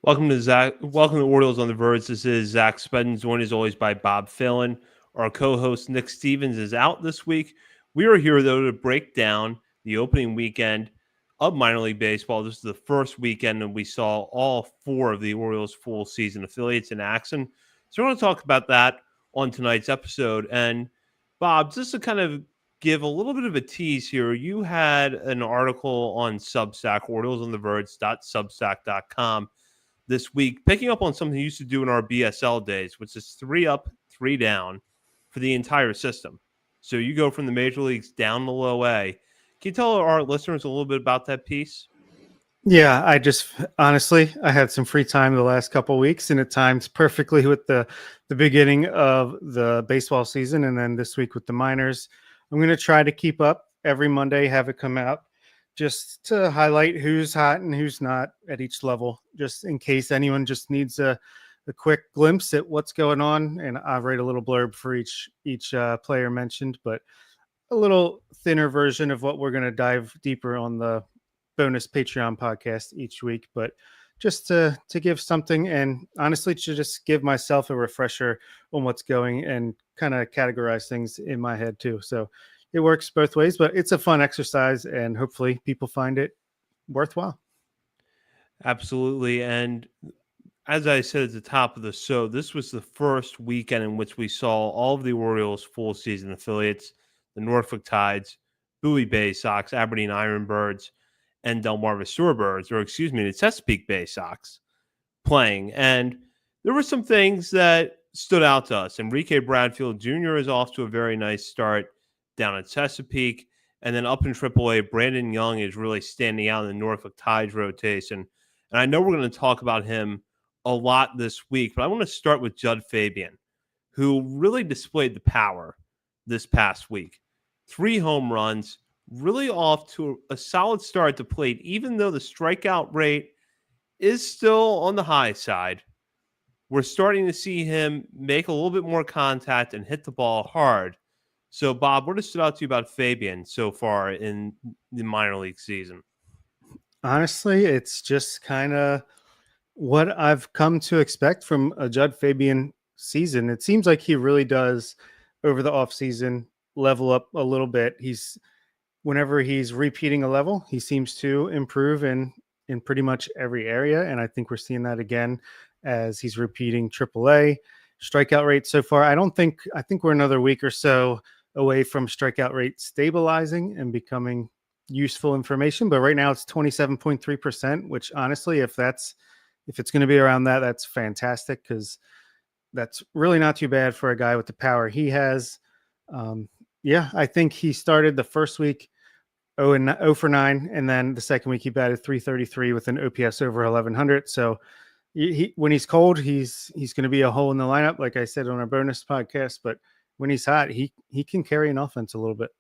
Welcome to Zach. Welcome to Orioles on the Verge. This is Zach Spedden, joined as always by Bob Phelan. Our co-host Nick Stevens is out this week. We are here though to break down the opening weekend of minor league baseball. This is the first weekend, and we saw all four of the Orioles' full season affiliates in action. So we're going to talk about that on tonight's episode. And Bob, just to kind of give a little bit of a tease here, you had an article on Substack, OriolesOnTheVerge.substack.com this week, picking up on something you used to do in our BSL days, which is 3 up, 3 down for the entire system. So you go from the major leagues down to low A. Can you tell our listeners a little bit about that piece? Yeah, I just honestly, I had some free time the last couple of weeks, and it times perfectly with the beginning of the baseball season, and then this week with the minors. I'm going to try to keep up every Monday, have it come out, just to highlight who's hot and who's not at each level, just in case anyone just needs a quick glimpse at what's going on. And I'll write a little blurb for each player mentioned, but a little thinner version of what we're going to dive deeper on the bonus Patreon podcast each week, but just to give something, and honestly to just give myself a refresher on what's going and kind of categorize things in my head too. So it works both ways, but it's a fun exercise and hopefully people find it worthwhile. Absolutely. And as I said at the top of the show, this was the first weekend in which we saw all of the Orioles' full season affiliates, the Norfolk Tides, Bowie Bay Sox, Aberdeen Ironbirds, and Delmarva Shorebirds, or excuse me, the Chesapeake Bay Sox playing. And there were some things that stood out to us. Enrique Bradfield Jr. is off to a very nice start down at Chesapeake. And then up in AAA, Brandon Young is really standing out in the Norfolk Tides rotation. And I know we're going to talk about him a lot this week, but I want to start with Jud Fabian, who really displayed the power this past week. 3 home runs, really off to a solid start at the plate, even though the strikeout rate is still on the high side. We're starting to see him make a little bit more contact and hit the ball hard. So, Bob, what has stood out to you about Fabian so far in the minor league season? Honestly, it's just kind of what I've come to expect from a Jud Fabian season. It seems like he really does over the offseason level up a little bit. Whenever he's repeating a level, he seems to improve in pretty much every area. And I think we're seeing that again as he's repeating AAA strikeout rate so far. I think we're another week or so away from strikeout rate stabilizing and becoming useful information. But right now it's 27.3%, which honestly, if it's going to be around that, that's fantastic, because that's really not too bad for a guy with the power he has. I think he started the first week 0 for 9, and then the second week he batted 333 with an OPS over 1100. So when he's cold, he's going to be a hole in the lineup, like I said on our bonus podcast. But when he's hot, he can carry an offense a little bit.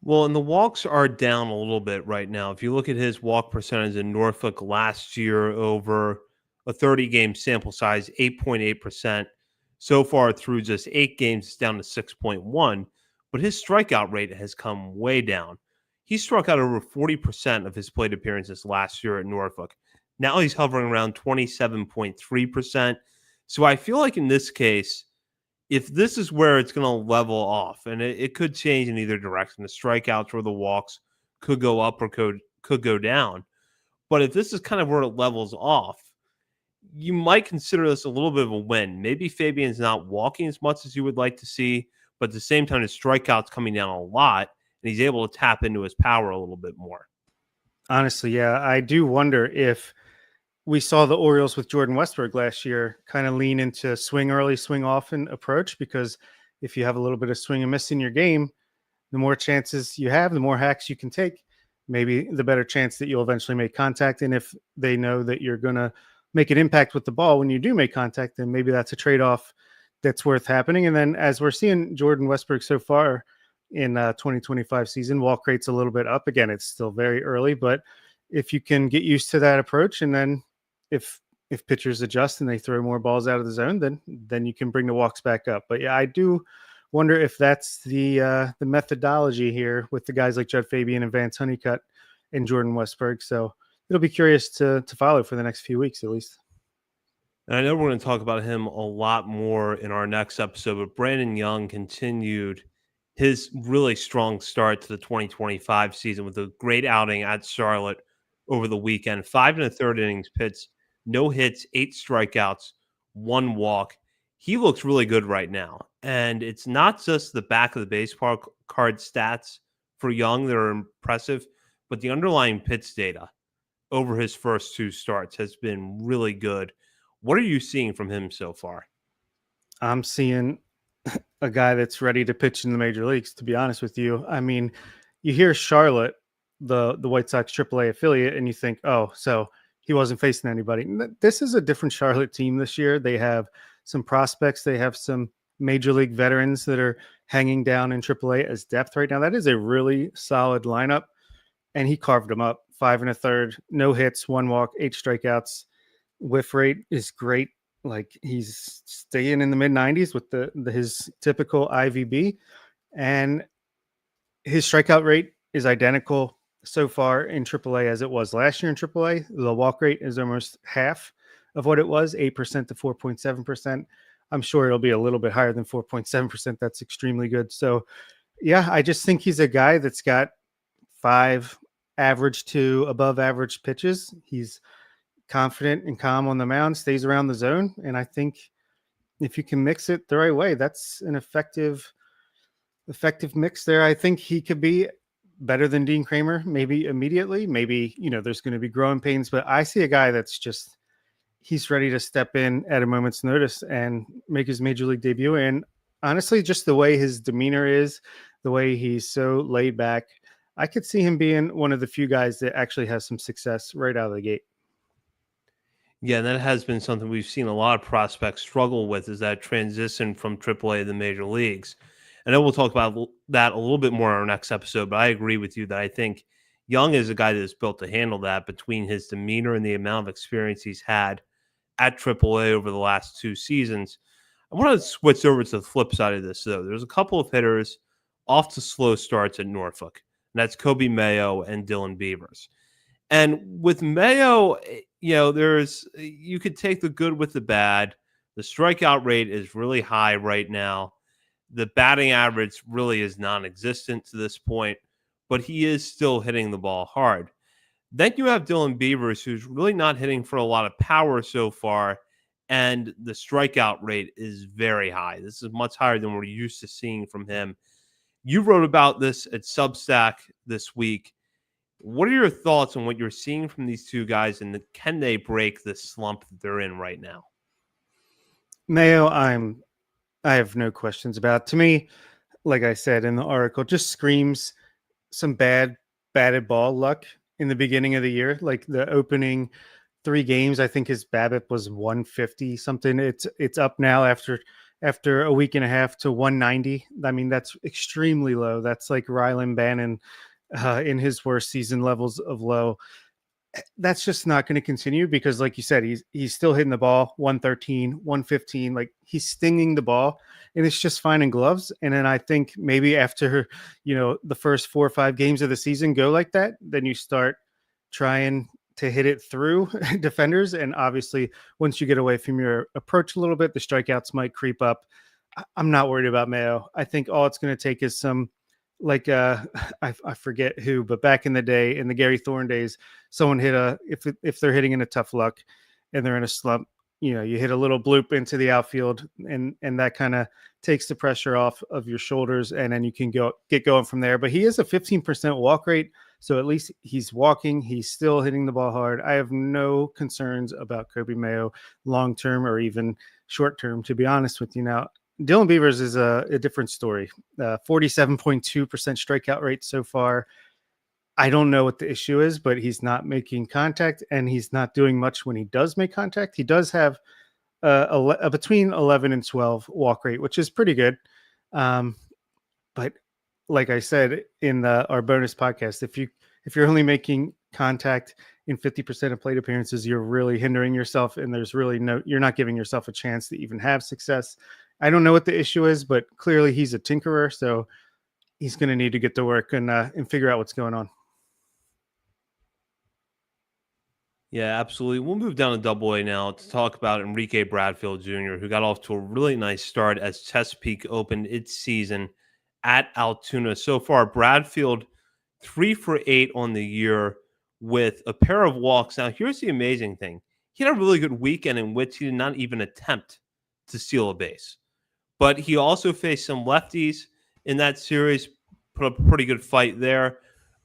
Well, and the walks are down a little bit right now. If you look at his walk percentage in Norfolk last year over a 30-game sample size, 8.8%. So far through just 8 games, it's down to 6.1. But his strikeout rate has come way down. He struck out over 40% of his plate appearances last year at Norfolk. Now he's hovering around 27.3%. So I feel like in this case, if this is where it's going to level off, and it could change in either direction, the strikeouts or the walks could go up or could go down. But if this is kind of where it levels off, you might consider this a little bit of a win. Maybe Fabian's not walking as much as you would like to see, but at the same time, his strikeouts coming down a lot, and he's able to tap into his power a little bit more. Honestly, yeah, I do wonder if we saw the Orioles with Jordan Westburg last year kind of lean into swing early, swing often approach, because if you have a little bit of swing and miss in your game, the more chances you have, the more hacks you can take, maybe the better chance that you'll eventually make contact. And if they know that you're going to make an impact with the ball when you do make contact, then maybe that's a trade-off that's worth happening. And then as we're seeing Jordan Westburg so far in 2025 season, walk rate's a little bit up. Again, it's still very early, but if you can get used to that approach, and then if pitchers adjust and they throw more balls out of the zone, then you can bring the walks back up. But yeah, I do wonder if that's the methodology here with the guys like Jud Fabian and Vance Honeycutt and Jordan Westburg. So it'll be curious to follow for the next few weeks at least. And I know we're going to talk about him a lot more in our next episode, but Brandon Young continued his really strong start to the 2025 season with a great outing at Charlotte over the weekend. 5 and a third innings pitched, no hits, 8 strikeouts, 1 walk. He looks really good right now. And it's not just the back of the baseball card stats for Young that are impressive, but the underlying pitch data over his first 2 starts has been really good. What are you seeing from him so far? I'm seeing a guy that's ready to pitch in the major leagues, to be honest with you. I mean, you hear Charlotte, the White Sox AAA affiliate, and you think, oh, so he wasn't facing anybody. This is a different Charlotte team this year. They have some prospects. They have some major league veterans that are hanging down in AAA as depth right now. That is a really solid lineup, and he carved them up. 5 and a third, no hits, 1 walk, 8 strikeouts. Whiff rate is great. Like he's staying in the mid 90s with his typical IVB, and his strikeout rate is identical so far in AAA as it was last year in AAA. The walk rate is almost half of what it was, 8% to 4.7%. I'm sure it'll be a little bit higher than 4.7%. That's extremely good. So, yeah, I just think he's a guy that's got 5 average to above average pitches. He's confident and calm on the mound, stays around the zone. And I think if you can mix it the right way, that's an effective mix there. I think he could be better than Dean Kramer, maybe immediately. Maybe, there's going to be growing pains, but I see a guy that's just, he's ready to step in at a moment's notice and make his major league debut. And honestly, just the way his demeanor is, the way he's so laid back, I could see him being one of the few guys that actually has some success right out of the gate. Yeah, and that has been something we've seen a lot of prospects struggle with, is that transition from AAA to the major leagues. I know we'll talk about that a little bit more in our next episode, but I agree with you that I think Young is a guy that is built to handle that between his demeanor and the amount of experience he's had at AAA over the last 2 seasons. I want to switch over to the flip side of this, though. There's a couple of hitters off to slow starts at Norfolk, and that's Kobe Mayo and Dylan Beavers. And with Mayo, you could take the good with the bad. The strikeout rate is really high right now. The batting average really is non-existent to this point, but he is still hitting the ball hard. Then you have Dylan Beavers, who's really not hitting for a lot of power so far, and the strikeout rate is very high. This is much higher than we're used to seeing from him. You wrote about this at Substack this week. What are your thoughts on what you're seeing from these two guys, and can they break the slump that they're in right now? Mayo, I have no questions about. To me, like I said in the article, just screams some batted ball luck in the beginning of the year. Like the opening 3 games, I think his BABIP was 150 something. It's up now after a week and a half to 190. I mean, that's extremely low. That's like Rylan Bannon in his worst season levels of low. That's just not going to continue because, like you said, he's still hitting the ball 113, 115. Like he's stinging the ball, and it's just finding gloves. And then I think maybe after the first 4 or 5 games of the season go like that, then you start trying to hit it through defenders. And obviously, once you get away from your approach a little bit, the strikeouts might creep up. I'm not worried about Mayo. I think all it's going to take is some. Like I forget who, but back in the day, in the Gary Thorne days, someone hit if they're hitting in a tough luck and they're in a slump, you hit a little bloop into the outfield, and that kind of takes the pressure off of your shoulders, and then you can get going from there. But he is a 15% walk rate, so at least he's walking. He's still hitting the ball hard. I have no concerns about Kobe Mayo long term or even short term, to be honest with you. Now, Dylan Beavers is a different story. 47.2% strikeout rate so far. I don't know what the issue is, but he's not making contact, and he's not doing much when he does make contact. He does have a between 11 and 12 walk rate, which is pretty good. But like I said in our bonus podcast, if you're only making contact in 50% of plate appearances, you're really hindering yourself, and you're not giving yourself a chance to even have success. I don't know what the issue is, but clearly he's a tinkerer, so he's going to need to get to work and figure out what's going on. Yeah, absolutely. We'll move down to Double A now to talk about Enrique Bradfield Jr., who got off to a really nice start as Chesapeake opened its season at Altoona. So far, Bradfield 3 for 8 on the year with a pair of walks. Now, here's the amazing thing: he had a really good weekend in which he did not even attempt to steal a base, but he also faced some lefties in that series, put up a pretty good fight there.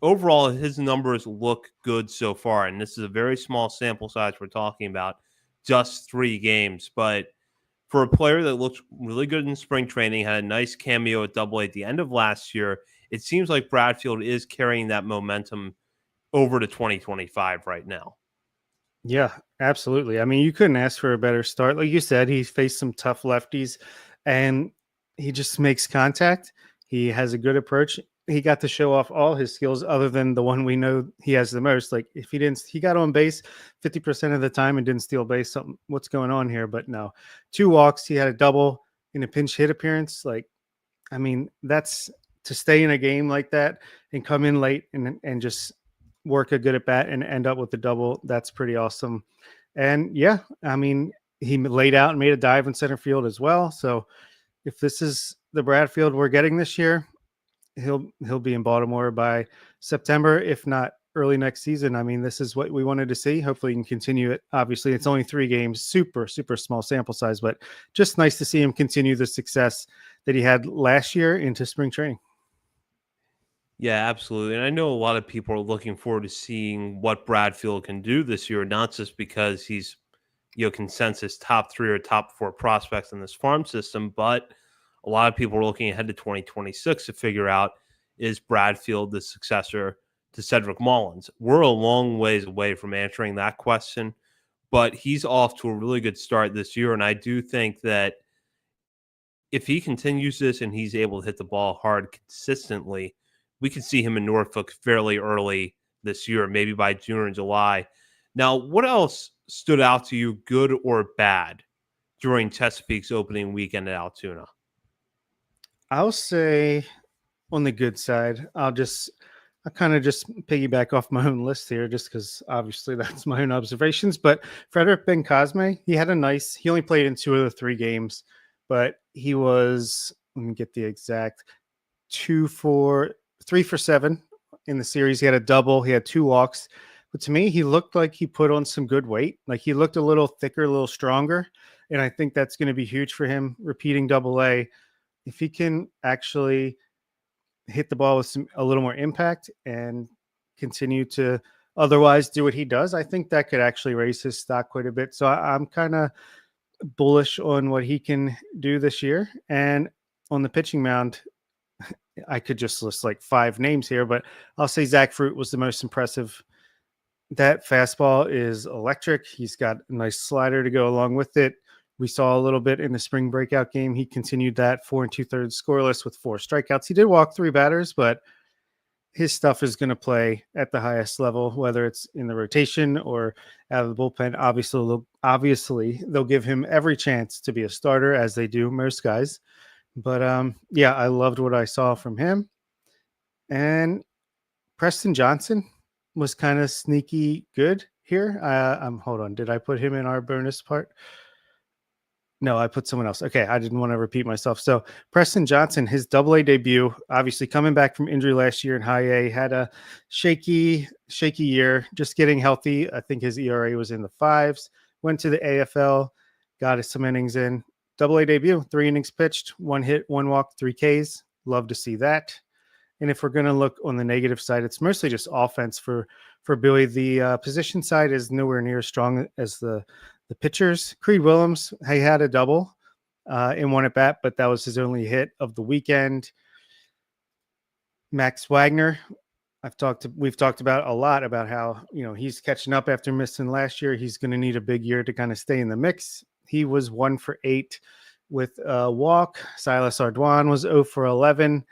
Overall, his numbers look good so far, and this is a very small sample size we're talking about, just 3 games. But for a player that looked really good in spring training, had a nice cameo at Double A at the end of last year, it seems like Bradfield is carrying that momentum over to 2025 right now. Yeah, absolutely. I mean, you couldn't ask for a better start. Like you said, he faced some tough lefties and he just makes contact. He has a good approach. He got to show off all his skills other than the one we know he has the most. Like if he got on base 50% of the time and didn't steal base, something what's going on here? But no. 2 walks, he had a double in a pinch hit appearance. Like, I mean, that's to stay in a game like that and come in late and just work a good at bat and end up with the double. That's pretty awesome. And yeah, I mean, he laid out and made a dive in center field as well. So if this is the Bradfield we're getting this year, he'll be in Baltimore by September, if not early next season. I mean, this is what we wanted to see. Hopefully, he can continue it. Obviously, it's only 3 games, super small sample size, but just nice to see him continue the success that he had last year into spring training. Yeah, absolutely. And I know a lot of people are looking forward to seeing what Bradfield can do this year, not just because he's, consensus top 3 or top 4 prospects in this farm system, but a lot of people are looking ahead to 2026 to figure out, is Bradfield the successor to Cedric Mullins? We're a long ways away from answering that question, but he's off to a really good start this year. And I do think that if he continues this and he's able to hit the ball hard consistently, we could see him in Norfolk fairly early this year, maybe by June or July. Now, what else stood out to you, good or bad, during Chesapeake's opening weekend at Altoona? I'll say on the good side, I kind of just piggyback off my own list here, just because obviously that's my own observations. But Frederick Ben Cosme, he only played in 2 of the 3 games, but he was, let me get the exact 3 for 7 in the series. He had a double, he had 2 walks. But to me, he looked like he put on some good weight. Like he looked a little thicker, a little stronger. And I think that's going to be huge for him repeating Double A. If he can actually hit the ball with a little more impact and continue to otherwise do what he does, I think that could actually raise his stock quite a bit. So I'm kind of bullish on what he can do this year. And on the pitching mound, I could just list like 5 names here, but I'll say Zach Fruit was the most impressive. That fastball is electric. He's got a nice slider to go along with it. We saw a little bit in the spring breakout game. He continued that 4 2/3 scoreless with 4 strikeouts. He did walk 3 batters, but his stuff is going to play at the highest level, whether it's in the rotation or out of the bullpen. Obviously, they'll give him every chance to be a starter, as they do most guys. But yeah, I loved what I saw from him. And Preston Johnson was kind of sneaky good here. Hold on. Did I put him in our bonus part? No, I put someone else. Okay, I didn't want to repeat myself. So Preston Johnson, his Double A debut, obviously coming back from injury last year in High A, had a shaky year, just getting healthy. I think his ERA was in the 5s. Went to the AFL, got us some innings in. Double A debut, 3 innings pitched, 1 hit, 1 walk, 3 Ks. Love to see that. And if we're going to look on the negative side, it's mostly just offense for Billy. The position side is nowhere near as strong as the pitchers. Creed Willems, he had a double in 1 at bat, but that was his only hit of the weekend. Max Wagner, we've talked about a lot about how, he's catching up after missing last year. He's going to need a big year to kind of stay in the mix. He was 1 for 8 with a walk. Silas Ardoin was 0 for 11.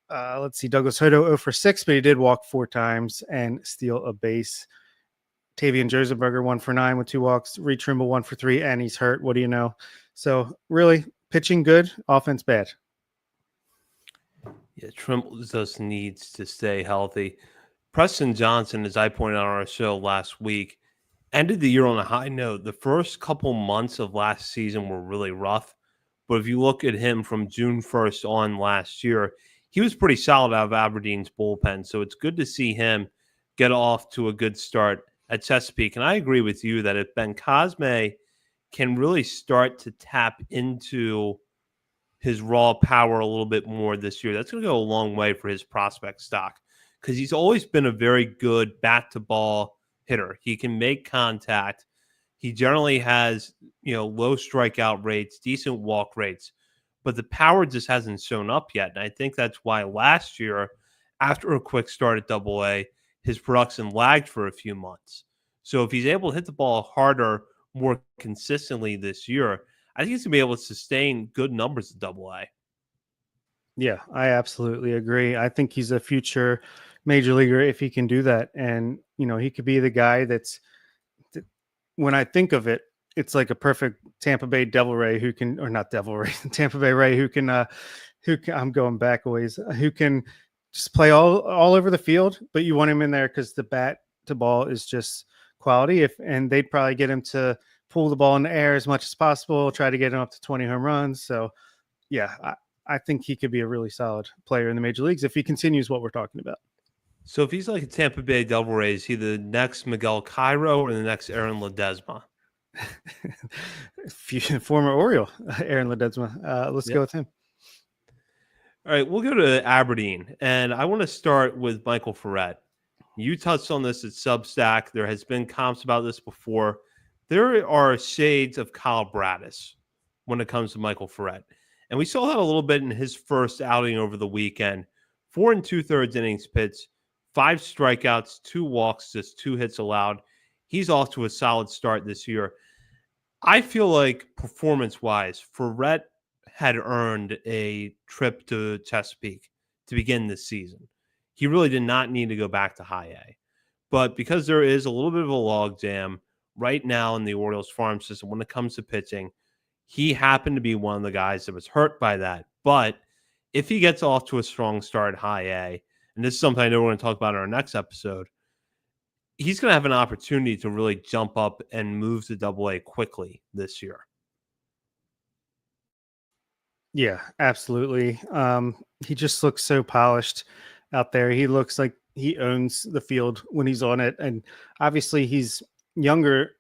Let's see, Douglas Hodo 0 for 6, but he did walk 4 times and steal a base. Tavian Josenberger 1 for 9 with 2 walks. Reed Trimble 1 for 3, and he's hurt. What do you know? So really, pitching good, offense bad. Yeah, Trimble just needs to stay healthy. Preston Johnson, as I pointed out on our show last week, ended the year on a high note. The first couple months of last season were really rough. But if you look at him from June 1st on last year, he was pretty solid out of Aberdeen's bullpen. So it's good to see him get off to a good start at Chesapeake. And I agree with you that if Ben Cosme can really start to tap into his raw power a little bit more this year, that's going to go a long way for his prospect stock because he's always been a very good bat to ball hitter. He can make contact. He generally has, low strikeout rates, decent walk rates, but the power just hasn't shown up yet. And I think that's why last year, after a quick start at AA, his production lagged for a few months. So if he's able to hit the ball harder, more consistently this year, I think he's going to be able to sustain good numbers at AA. Yeah, I absolutely agree. I think he's a future major leaguer if he can do that. And, he could be the guy when I think of it, it's like a perfect Tampa Bay Devil Ray who can, or not Devil Ray, Tampa Bay Ray I'm going back a ways, who can just play all over the field, but you want him in there because the bat to ball is just quality. And they'd probably get him to pull the ball in the air as much as possible, try to get him up to 20 home runs. So yeah, I think he could be a really solid player in the major leagues if he continues what we're talking about. So if he's like a Tampa Bay Devil Ray, is he the next Miguel Cairo or the next Aaron Ledesma? Former Oriole, Aaron Ledesma. Let's go with him. All right, we'll go to Aberdeen, and I want to start with Michael Ferret. You touched on this at Substack. There has been comps about this before. There are shades of Kyle Braddis when it comes to Michael Ferret. And we saw that a little bit in his first outing over the weekend. 4 2/3 innings pitched, 5 strikeouts, 2 walks, just 2 hits allowed. He's off to a solid start this year. I feel like performance-wise, Ferret had earned a trip to Chesapeake to begin this season. He really did not need to go back to high A. But because there is a little bit of a logjam right now in the Orioles farm system when it comes to pitching, he happened to be one of the guys that was hurt by that. But if he gets off to a strong start at high A, and this is something I know we're going to talk about in our next episode, he's going to have an opportunity to really jump up and move to AA quickly this year. Yeah, absolutely. He just looks so polished out there. He looks like he owns the field when he's on it. And obviously he's younger.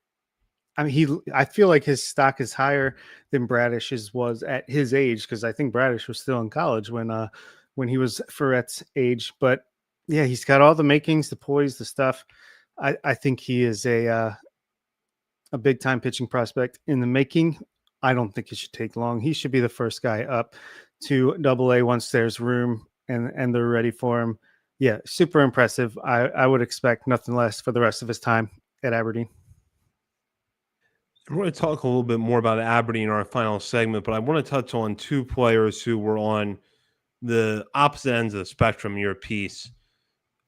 I mean, I feel like his stock is higher than Braddish's was at his age, because I think Bradish was still in college when he was Ferret's age. But yeah, he's got all the makings, the poise, the stuff. I think he is a big time pitching prospect in the making. I don't think it should take long. He should be the first guy up to AA once there's room and they're ready for him. Yeah, super impressive. I would expect nothing less for the rest of his time at Aberdeen. We're going to talk a little bit more about Aberdeen in our final segment, but I want to touch on 2 players who were on the opposite ends of the spectrum in your piece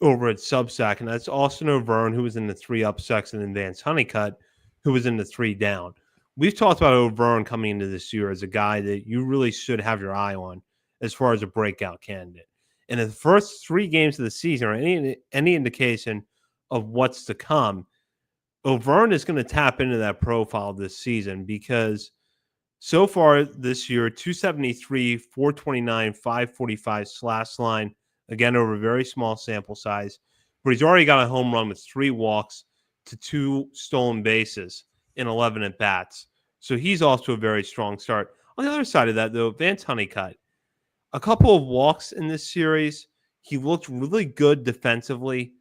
over at Substack, and that's Austin O'Verne, who was in the 3-up section, and Vance Honeycutt, who was in the 3-down. We've talked about O'Verne coming into this year as a guy that you really should have your eye on as far as a breakout candidate. And in the first 3 games of the season, or any indication of what's to come, O'Verne is going to tap into that profile this season, because so far this year, 273, 429, 545 slash line, again, over a very small sample size. But he's already got a home run with 3 walks to 2 stolen bases in 11 at-bats. So he's off to a very strong start. On the other side of that, though, Vance Honeycutt, a couple of walks in this series. He looked really good defensively,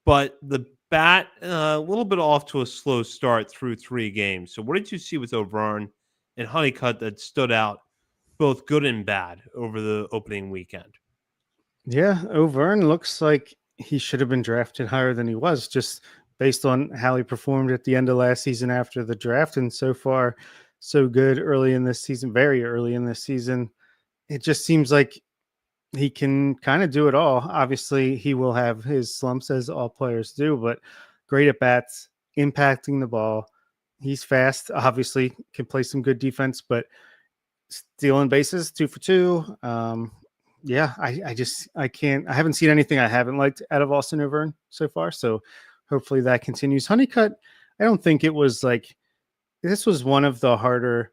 but the bat a little bit off to a slow start through 3 games. So what did you see with O'Verne and Honeycutt that stood out, both good and bad, over the opening weekend? Yeah, O'Verne looks like he should have been drafted higher than he was, just based on how he performed at the end of last season after the draft. And so far, so good early in this season, very early in this season. It just seems like he can kind of do it all. Obviously, he will have his slumps, as all players do, but great at bats, impacting the ball. He's fast, obviously, can play some good defense, but stealing bases, 2 for 2. Yeah, I can't. I haven't seen anything I haven't liked out of Austin O'Vern so far. So hopefully that continues. Honeycutt, I don't think it was like this was one of the harder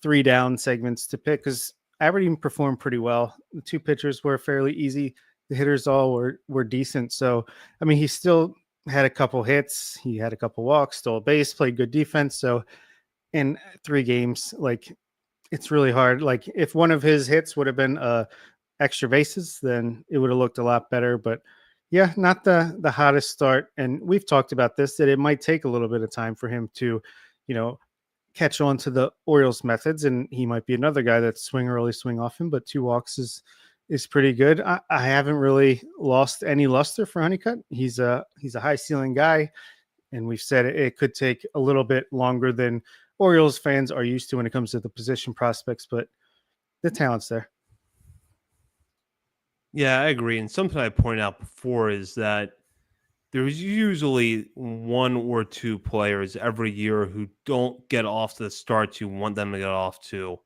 3 down segments to pick because Aberdeen performed pretty well. The two pitchers were fairly easy. The hitters all were decent. So I mean, he still had a couple hits. He had a couple walks, stole a base, played good defense. So in 3 games, like it's really hard. Like if one of his hits would have been extra bases, then it would have looked a lot better. But yeah, not the hottest start. And we've talked about this that it might take a little bit of time for him to, you know, catch on to the Orioles methods, and he might be another guy that swing early, swing often. But 2 walks is pretty good. I haven't really lost any luster for Honeycutt. He's a high ceiling guy, and we've said it could take a little bit longer than Orioles fans are used to when it comes to the position prospects, but the talent's there. Yeah, I agree. And something I pointed out before is that there's usually 1 or 2 players every year who don't get off to the starts you want them to get off to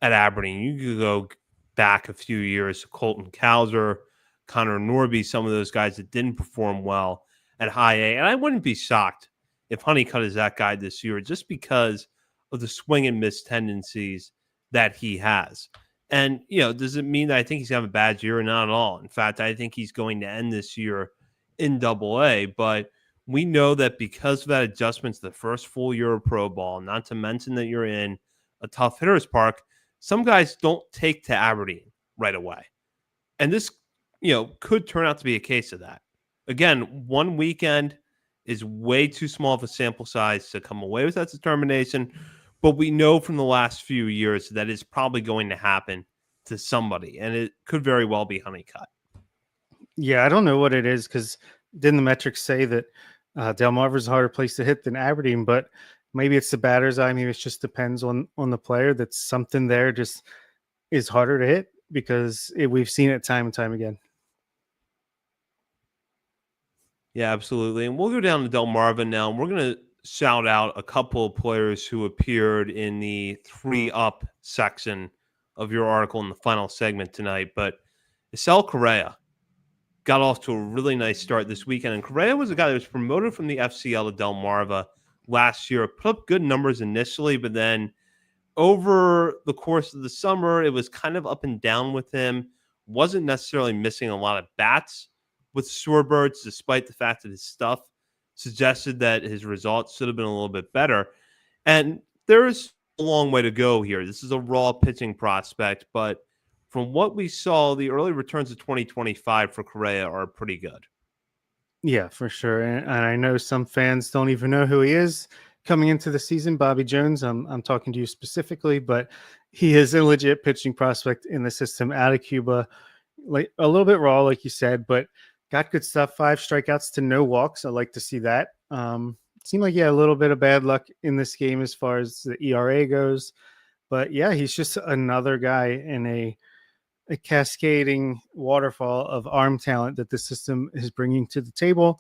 at Aberdeen. You could go back a few years to Colton Cowser, Connor Norby, some of those guys that didn't perform well at high A. And I wouldn't be shocked if Honeycutt is that guy this year just because of the swing and miss tendencies that he has. And, does it mean that I think he's going to have a bad year? Not at all. In fact, I think he's going to end this year in Double A. But we know that because of that adjustment to the first full year of pro ball, not to mention that you're in a tough hitters park, some guys don't take to Aberdeen right away. And this, could turn out to be a case of that. Again, one weekend is way too small of a sample size to come away with that determination. But we know from the last few years that it's probably going to happen to somebody, and it could very well be Honeycutt. Yeah, I don't know what it is because didn't the metrics say that Delmarva is a harder place to hit than Aberdeen? But maybe it's the batter's eye. Maybe it just depends on the player. That's something there just is harder to hit because we've seen it time and time again. Yeah, absolutely. And we'll go down to Delmarva now, and we're going to shout out a couple of players who appeared in the 3-up section of your article in the final segment tonight. But Isel Correa got off to a really nice start this weekend. And Correa was a guy that was promoted from the FCL to Delmarva last year, put up good numbers initially, but then over the course of the summer, it was kind of up and down with him. Wasn't necessarily missing a lot of bats with Shorebirds, despite the fact that his stuff suggested that his results should have been a little bit better. And there's a long way to go here. This is a raw pitching prospect, but from what we saw, the early returns of 2025 for Correa are pretty good. Yeah, for sure. And I know some fans don't even know who he is coming into the season. Bobby Jones, I'm talking to you specifically, but he is a legit pitching prospect in the system out of Cuba. Like a little bit raw, like you said, but got good stuff. 5 strikeouts to no walks. I like to see that. Seemed like he had a little bit of bad luck in this game as far as the ERA goes. But yeah, he's just another guy in a cascading waterfall of arm talent that the system is bringing to the table.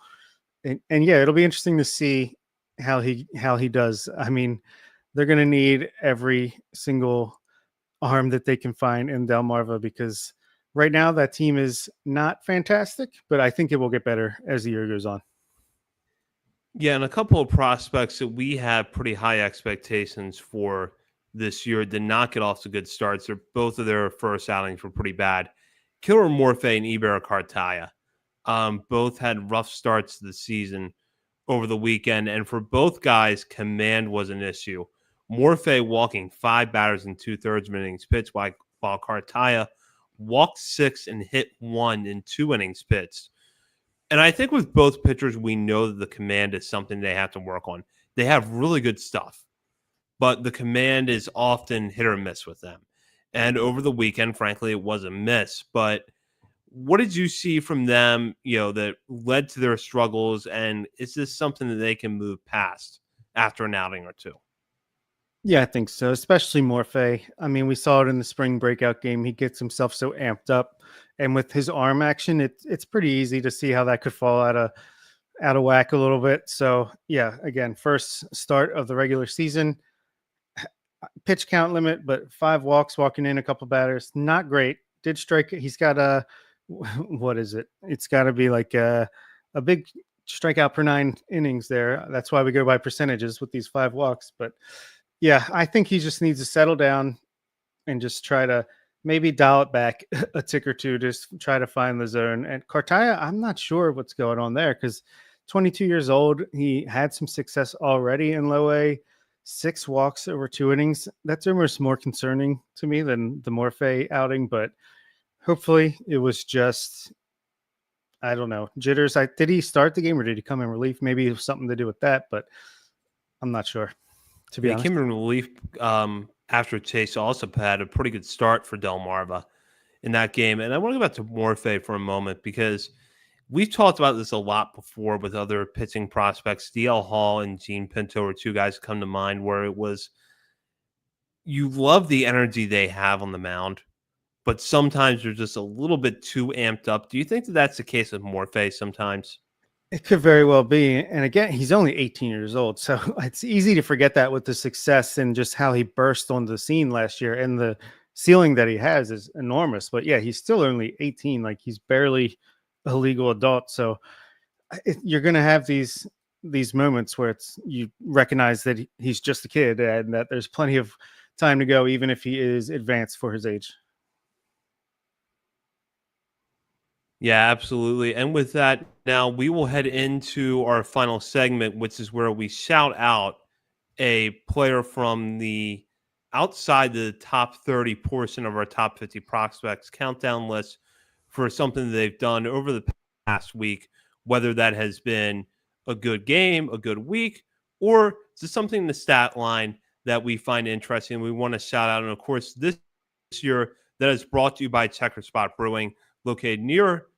And yeah, it'll be interesting to see how he does. I mean, they're going to need every single arm that they can find in Delmarva because right now that team is not fantastic, but I think it will get better as the year goes on. Yeah, and a couple of prospects that we have pretty high expectations for this year did not get off to good starts. Both of their first outings were pretty bad. Killer Morphe and Iber Cartaya both had rough starts to the season over the weekend, and for both guys, command was an issue. Morphe walking 5 batters in 2/3 innings pitched, while Cartaya walked 6 and hit 1 in 2 innings pitched. And I think with both pitchers, we know that the command is something they have to work on. They have really good stuff, but the command is often hit or miss with them. And over the weekend, frankly, it was a miss. But what did you see from them, that led to their struggles? And is this something that they can move past after an outing or two? Yeah, I think so, especially Morphe. I mean, we saw it in the spring breakout game. He gets himself so amped up. And with his arm action, it's pretty easy to see how that could fall out of whack a little bit. So, yeah, again, first start of the regular season. Pitch count limit, but 5 walks, walking in a couple batters. Not great, did strike. He's got a what is it? It's got to be like a big strikeout per 9 innings there. That's why we go by percentages with these 5 walks. But yeah, I think he just needs to settle down and just try to maybe dial it back a tick or two, just try to find the zone. And Cartaya, I'm not sure what's going on there because 22 years old, he had some success already in low A, 6 walks over 2 innings. That's almost more concerning to me than the Morphe outing, but hopefully it was just, I don't know, jitters. Did he start the game or did he come in relief? Maybe it was something to do with that, but I'm not sure, to be He honest. came in relief after Chase also had a pretty good start for Delmarva in that game. And I want to go back to Morphe for a moment because we've talked about this a lot before with other pitching prospects. DL Hall and Gene Pinto are two guys come to mind where it was you love the energy they have on the mound, but sometimes they're just a little bit too amped up. Do you think that that's the case with Morphe sometimes? It could very well be. And again, he's only 18 years old. So it's easy to forget that with the success and just how he burst onto the scene last year. And the ceiling that he has is enormous. But yeah, he's still only 18. Like he's barely a legal adult. So you're going to have these moments where you recognize that he's just a kid and that there's plenty of time to go, even if he is advanced for his age. Yeah, absolutely. And with that, now we will head into our final segment, which is where we shout out a player from the outside the top 30 portion of our top 50 prospects countdown list for something that they've done over the past week, whether that has been a good game, a good week, or just something in the stat line that we find interesting. We want to shout out. And of course, this year that is brought to you by Checker Spot Brewing, located near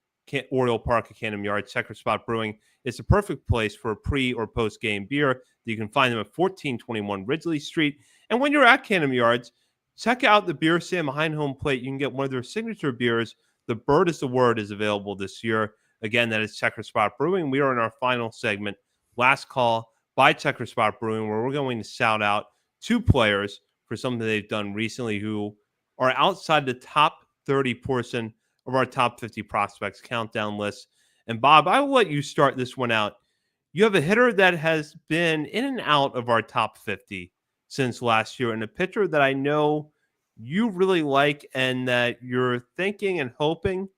Oriole Park at Camden Yards. Checker Spot Brewing is the perfect place for a pre or post game beer. You can find them at 1421 Ridgely Street. And when you're at Camden Yards, check out the beer stand behind home plate. You can get one of their signature beers. The Bird is the Word is available this year. Again, that is Checker Spot Brewing. We are in our final segment, last call by Checker Spot Brewing, where we're going to shout out 2 players for something they've done recently who are outside the top 30 portion of our top 50 prospects countdown list. And Bob, I will let you start this one out. You have a hitter that has been in and out of our top 50 since last year, and a pitcher that I know you really like and that you're thinking and hoping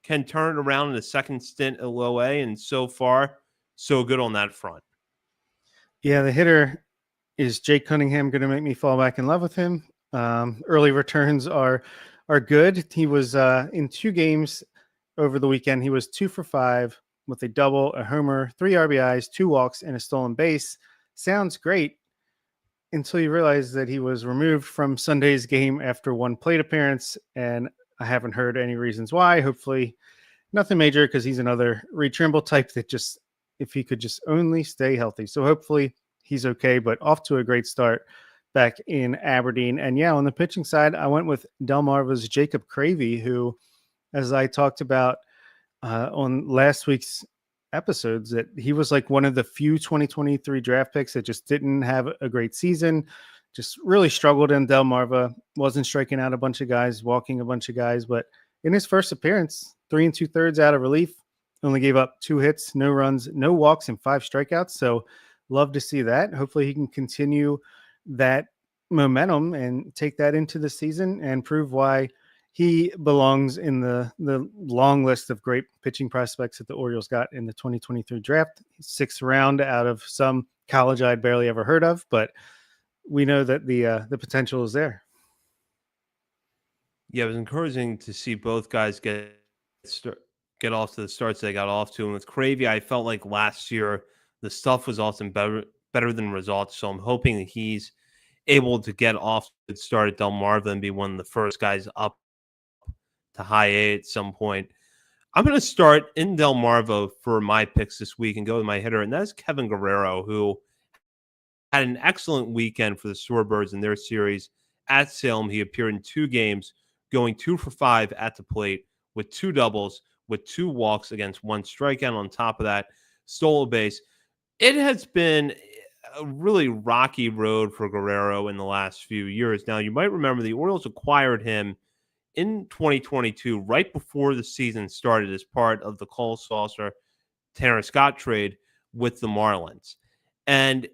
can turn it around in a second stint at low A. And so far, so good on that front. Yeah, the hitter is Jake Cunningham going to make me fall back in love with him. Early returns are good. He was in 2 games over the weekend. He was 2 for 5 with a double, a homer, 3 RBIs, 2 walks, and a stolen base. Sounds great until you realize that he was removed from Sunday's game after 1 plate appearance, and I haven't heard any reasons why. Hopefully nothing major because he's another Reed Trimble type that just, if he could just only stay healthy. So hopefully he's okay, but off to a great start back in Aberdeen. And yeah, on the pitching side, I went with Delmarva's Jacob Cravey, who, as I talked about on last week's episodes, that he was like one of the few 2023 draft picks that just didn't have a great season, just really struggled in Delmarva, wasn't striking out a bunch of guys, walking a bunch of guys. But in his first appearance, 3 2/3 out of relief, only gave up 2 hits, no runs, no walks, and 5 strikeouts. So love to see that. Hopefully he can continue that momentum and take that into the season and prove why he belongs in the long list of great pitching prospects that the Orioles got in the 2023 draft. 6th round out of some college I'd barely ever heard of, but we know that the potential is there. Yeah, it was encouraging to see both guys get off to the starts they got off to. And with Cravey, I felt like last year the stuff was often better than results. So I'm hoping that he's able to get off to a good start at Delmarva and be one of the first guys up to high A at some point. I'm going to start in Delmarva for my picks this week and go with my hitter, and that's Kevin Guerrero, who had an excellent weekend for the Shorebirds in their series at Salem. He appeared in 2 games, going 2 for 5 at the plate with 2 doubles, with 2 walks against 1 strikeout. On top of that, stole a base. It has been a really rocky road for Guerrero in the last few years. Now, you might remember the Orioles acquired him in 2022, right before the season started, as part of the Cole Saucer Tanner Scott trade with the Marlins. And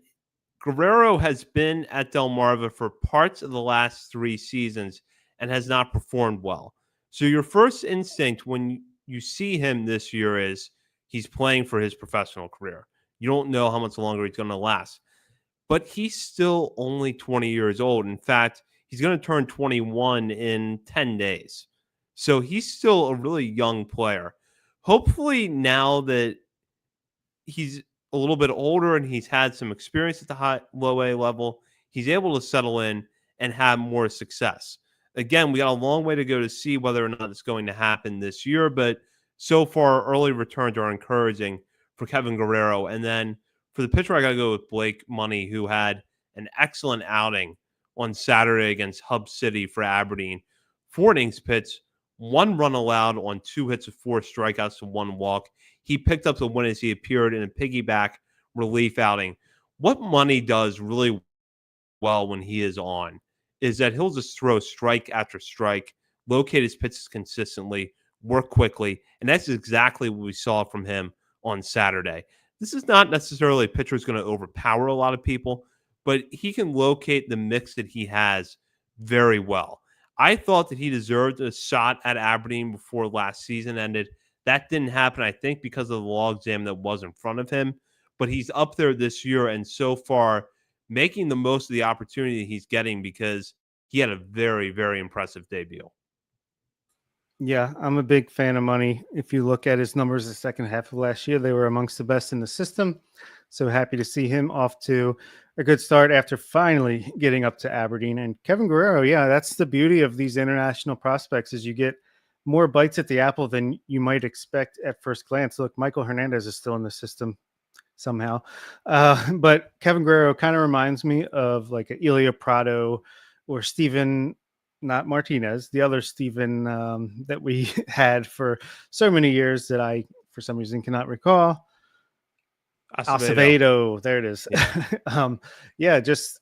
Guerrero has been at Delmarva for parts of the last 3 seasons and has not performed well. So your first instinct when you see him this year is he's playing for his professional career. You don't know how much longer he's going to last. But he's still only 20 years old. In fact, he's going to turn 21 in 10 days. So he's still a really young player. Hopefully, now that he's a little bit older and he's had some experience at the low A level, he's able to settle in and have more success. Again, we got a long way to go to see whether or not it's going to happen this year, but so far, early returns are encouraging for Kevin Guerrero. And then for the pitcher, I got to go with Blake Money, who had an excellent outing on Saturday against Hub City for Aberdeen. 4 innings pitched, 1 run allowed on 2 hits of 4 strikeouts to 1 walk. He picked up the win as he appeared in a piggyback relief outing. What Money does really well when he is on is that he'll just throw strike after strike, locate his pitches consistently, work quickly, and that's exactly what we saw from him on Saturday. This is not necessarily a pitcher who's going to overpower a lot of people, but he can locate the mix that he has very well. I thought that he deserved a shot at Aberdeen before last season ended. That didn't happen, I think, because of the logjam that was in front of him. But he's up there this year, and so far making the most of the opportunity he's getting because he had a very, very impressive debut. Yeah, I'm a big fan of Money. If you look at his numbers the second half of last year, they were amongst the best in the system. So happy to see him off to a good start after finally getting up to Aberdeen. And Kevin Guerrero, yeah, that's the beauty of these international prospects is you get more bites at the apple than you might expect at first glance. Look, Michael Hernandez is still in the system somehow. But Kevin Guerrero kind of reminds me of like a Ilya Prado or Steven, not Martinez, the other Steven that we had for so many years that I, for some reason, cannot recall. Acevedo. There it is. Yeah, just,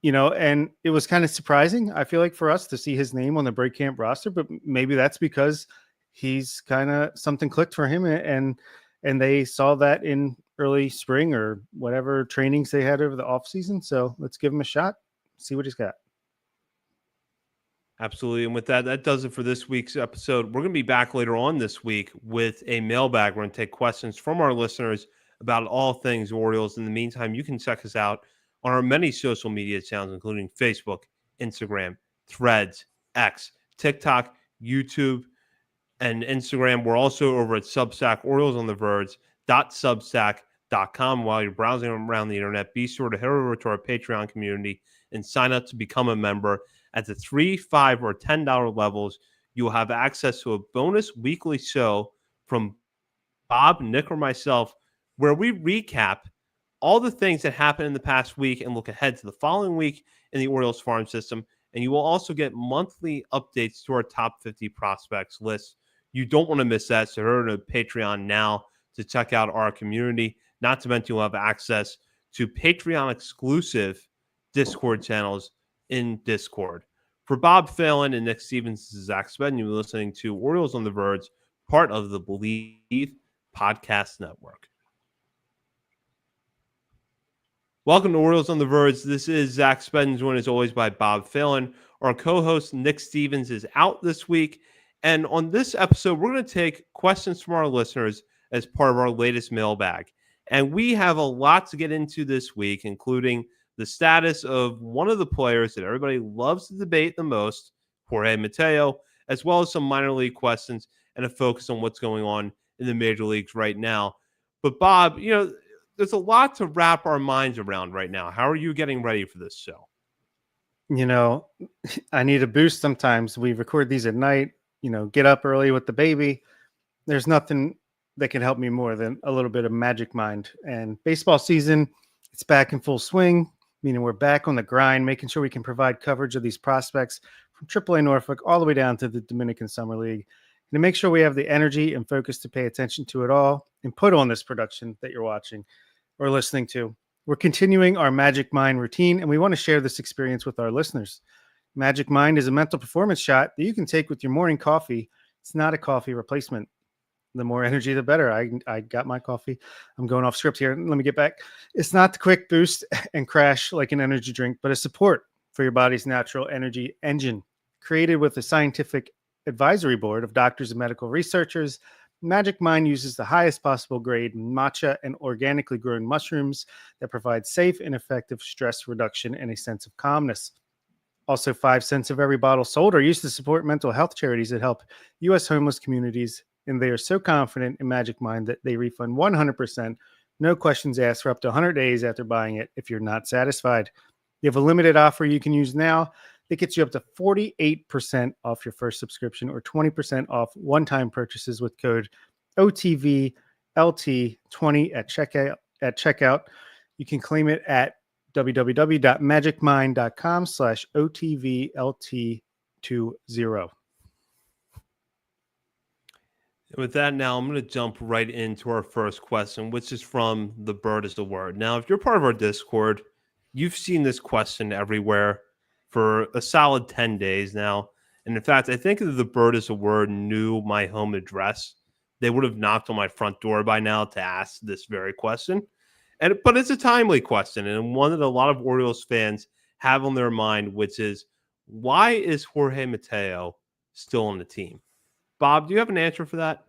and it was kind of surprising, I feel like, for us to see his name on the break camp roster, but maybe that's because he's kind of something clicked for him and they saw that in early spring or whatever trainings they had over the off season. So let's give him a shot, see what he's got. Absolutely. And with that, that does it for this week's episode. We're going to be back later on this week with a mailbag. We're going to take questions from our listeners about all things Orioles. In the meantime, you can check us out on our many social media channels, including Facebook, Instagram, Threads, X, TikTok, YouTube, and Instagram. We're also over at Substack, Orioles on the Verge.substack.com. While you're browsing around the internet, be sure to head over to our Patreon community and sign up to become a member. At the $3, $5, or $10 levels, you will have access to a bonus weekly show from Bob, Nick, or myself, where we recap all the things that happened in the past week and look ahead to the following week in the Orioles farm system. And you will also get monthly updates to our top 50 prospects list. You don't want to miss that, so head over to Patreon now to check out our community. Not to mention you'll have access to Patreon-exclusive Discord channels in Discord. For Bob Phelan and Nick Stevens, this is Zach Spedden. You're listening to Orioles on the Verge, part of the Believe Podcast Network. Welcome to Orioles on the Verge. This is Zach Spedden, joined as always by Bob Phelan. Our co-host Nick Stevens is out this week. And on this episode, we're going to take questions from our listeners as part of our latest mailbag. And we have a lot to get into this week, including the status of one of the players that everybody loves to debate the most, Jorge Mateo, as well as some minor league questions and a focus on what's going on in the major leagues right now. But Bob, there's a lot to wrap our minds around right now. How are you getting ready for this show? I need a boost sometimes. We record these at night, get up early with the baby. There's nothing that can help me more than a little bit of magic mind. And baseball season, it's back in full swing. Meaning we're back on the grind, making sure we can provide coverage of these prospects from AAA Norfolk all the way down to the Dominican Summer League, and to make sure we have the energy and focus to pay attention to it all and put on this production that you're watching or listening to. We're continuing our Magic Mind routine, and we want to share this experience with our listeners. Magic Mind is a mental performance shot that you can take with your morning coffee. It's not a coffee replacement. The more energy, the better. I got my coffee. I'm going off script here. Let me get back. It's not the quick boost and crash like an energy drink, but a support for your body's natural energy engine. Created with a scientific advisory board of doctors and medical researchers, Magic Mind uses the highest possible grade matcha and organically grown mushrooms that provide safe and effective stress reduction and a sense of calmness. Also, 5 cents of every bottle sold are used to support mental health charities that help U.S. homeless communities. And they are so confident in Magic Mind that they refund 100%, no questions asked, for up to 100 days after buying it if you're not satisfied. You have a limited offer you can use now that gets you up to 48% off your first subscription or 20% off one-time purchases with code OTVLT20 at checkout. You can claim it at www.magicmind.com/OTVLT20. With that, now I'm going to jump right into our first question, which is from The Bird is the Word. Now, if you're part of our Discord, you've seen this question everywhere for a solid 10 days now. And in fact, I think if The Bird is the Word knew my home address, they would have knocked on my front door by now to ask this very question. But it's a timely question, and one that a lot of Orioles fans have on their mind, which is, why is Jorge Mateo still on the team? Bob, do you have an answer for that?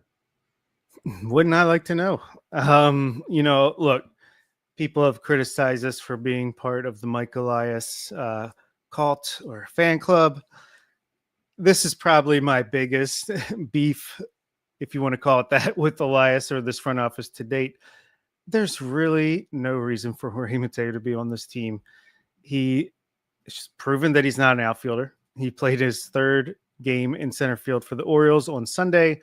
Wouldn't I like to know? Look, people have criticized us for being part of the Mike Elias cult or fan club. This is probably my biggest beef, if you want to call it that, with Elias or this front office to date. There's really no reason for Jorge Mateo to be on this team. He has proven that he's not an outfielder. He played his third game in center field for the Orioles on Sunday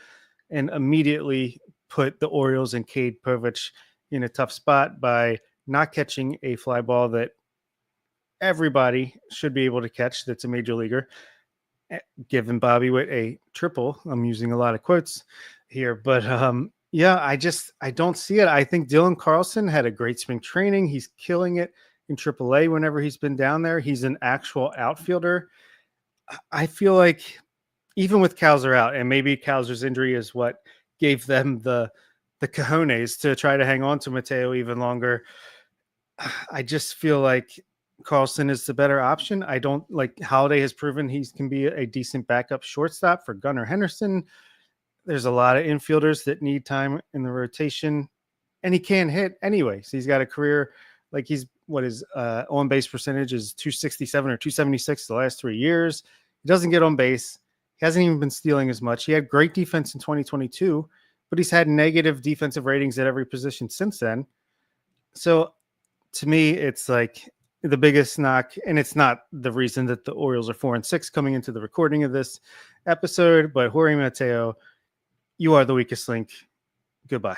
and immediately put the Orioles and Cade Povich in a tough spot by not catching a fly ball that everybody should be able to catch that's a major leaguer, giving Bobby Witt a triple. I'm using a lot of quotes here, but yeah, I don't see it. I think Dylan Carlson had a great spring training. He's killing it in AAA whenever he's been down there. He's an actual outfielder. I feel like even with Cowser out, and maybe Cowser's injury is what gave them the cojones to try to hang on to Mateo even longer, I just feel like Carlson is the better option. I don't like Holiday has proven he can be a decent backup shortstop for Gunnar Henderson. There's a lot of infielders that need time in the rotation, and he can't hit anyway. So he's got a career like his on base percentage is 267 or 276 the last 3 years. He doesn't get on base. He hasn't even been stealing as much. He had great defense in 2022, but he's had negative defensive ratings at every position since then. So to me, it's like the biggest knock, and it's not the reason that the Orioles are 4-6 coming into the recording of this episode, but Jorge Mateo, you are the weakest link. Goodbye.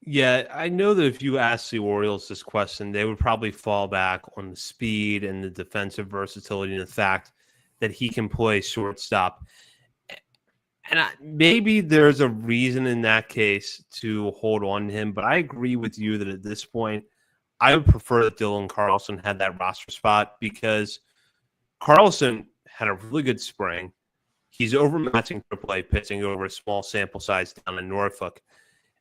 Yeah, I know that if you ask the Orioles this question, they would probably fall back on the speed and the defensive versatility and the fact that he can play shortstop. And maybe there's a reason in that case to hold on to him, but I agree with you that at this point, I would prefer that Dylan Carlson had that roster spot because Carlson had a really good spring. He's overmatching AAA pitching over a small sample size down in Norfolk.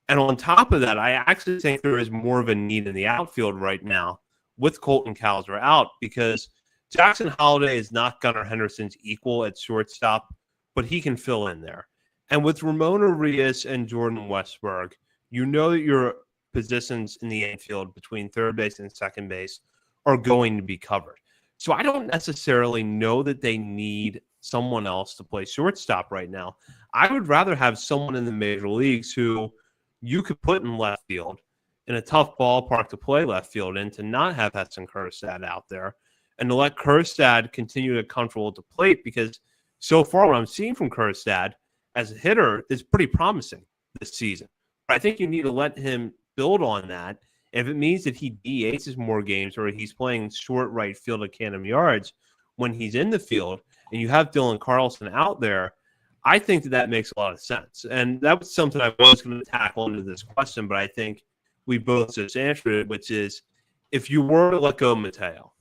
And on top of that, I actually think there is more of a need in the outfield right now with Colton Cowser out because Jackson Holiday is not Gunnar Henderson's equal at shortstop, but he can fill in there. And with Ramon Urias and Jordan Westburg, you know that your positions in the infield between third base and second base are going to be covered. So I don't necessarily know that they need someone else to play shortstop right now. I would rather have someone in the major leagues who you could put in left field in a tough ballpark to play left field in, to not have Hudson Kjerstad out there and to let Kjerstad continue to control the plate, because so far what I'm seeing from Kjerstad as a hitter is pretty promising this season. But I think you need to let him build on that. If it means that he DHs more games or he's playing short right field at Camden Yards when he's in the field and you have Dylan Carlson out there, I think that makes a lot of sense. And that was something I was going to tackle into this question, but I think we both just answered it, which is if you were to let go of Mateo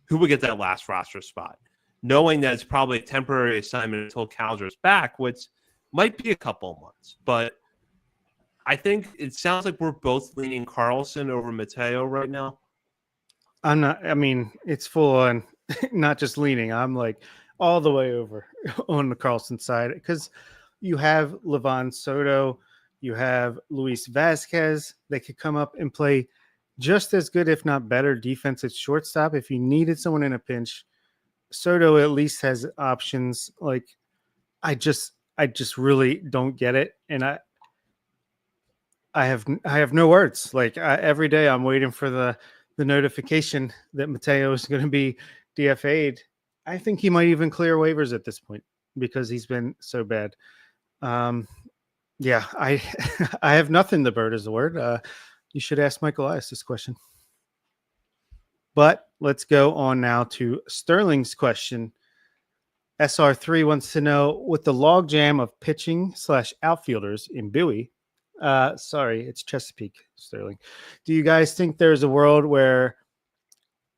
who would get that last roster spot, knowing that it's probably a temporary assignment until Calder's back, which might be a couple of months. But I think it sounds like we're both leaning Carlson over Mateo right now. I'm not. I mean, it's full on, not just leaning. I'm like all the way over on the Carlson side because you have Levon Soto, you have Luis Vasquez. They could come up and play just as good, if not better, defense at shortstop. If you needed someone in a pinch, Soto at least has options. Like, I just really don't get it, and I have no words. Like every day, I'm waiting for the notification that Mateo is going to be DFA'd. I think he might even clear waivers at this point because he's been so bad. Yeah, I I have nothing. The bird is the word. You should ask Michael Elias this question. But let's go on now to Sterling's question. SR3 wants to know, with the logjam of pitching / outfielders in Bowie, sorry, it's Chesapeake, Sterling. Do you guys think there's a world where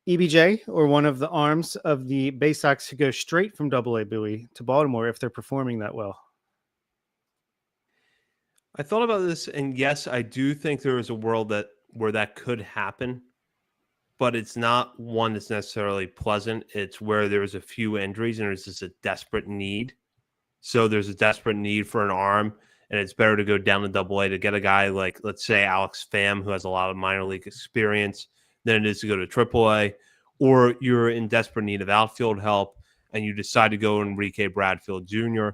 EBJ or one of the arms of the Bay Sox could go straight from AA Bowie to Baltimore if they're performing that well? I thought about this, and yes, I do think there is a world where that could happen, but it's not one that's necessarily pleasant. It's where there's a few injuries and there's just a desperate need. So there's a desperate need for an arm, and it's better to go down to AA to get a guy like, let's say, Alex Pham, who has a lot of minor league experience, than it is to go to AAA. Or you're in desperate need of outfield help, and you decide to go Enrique Bradfield Jr.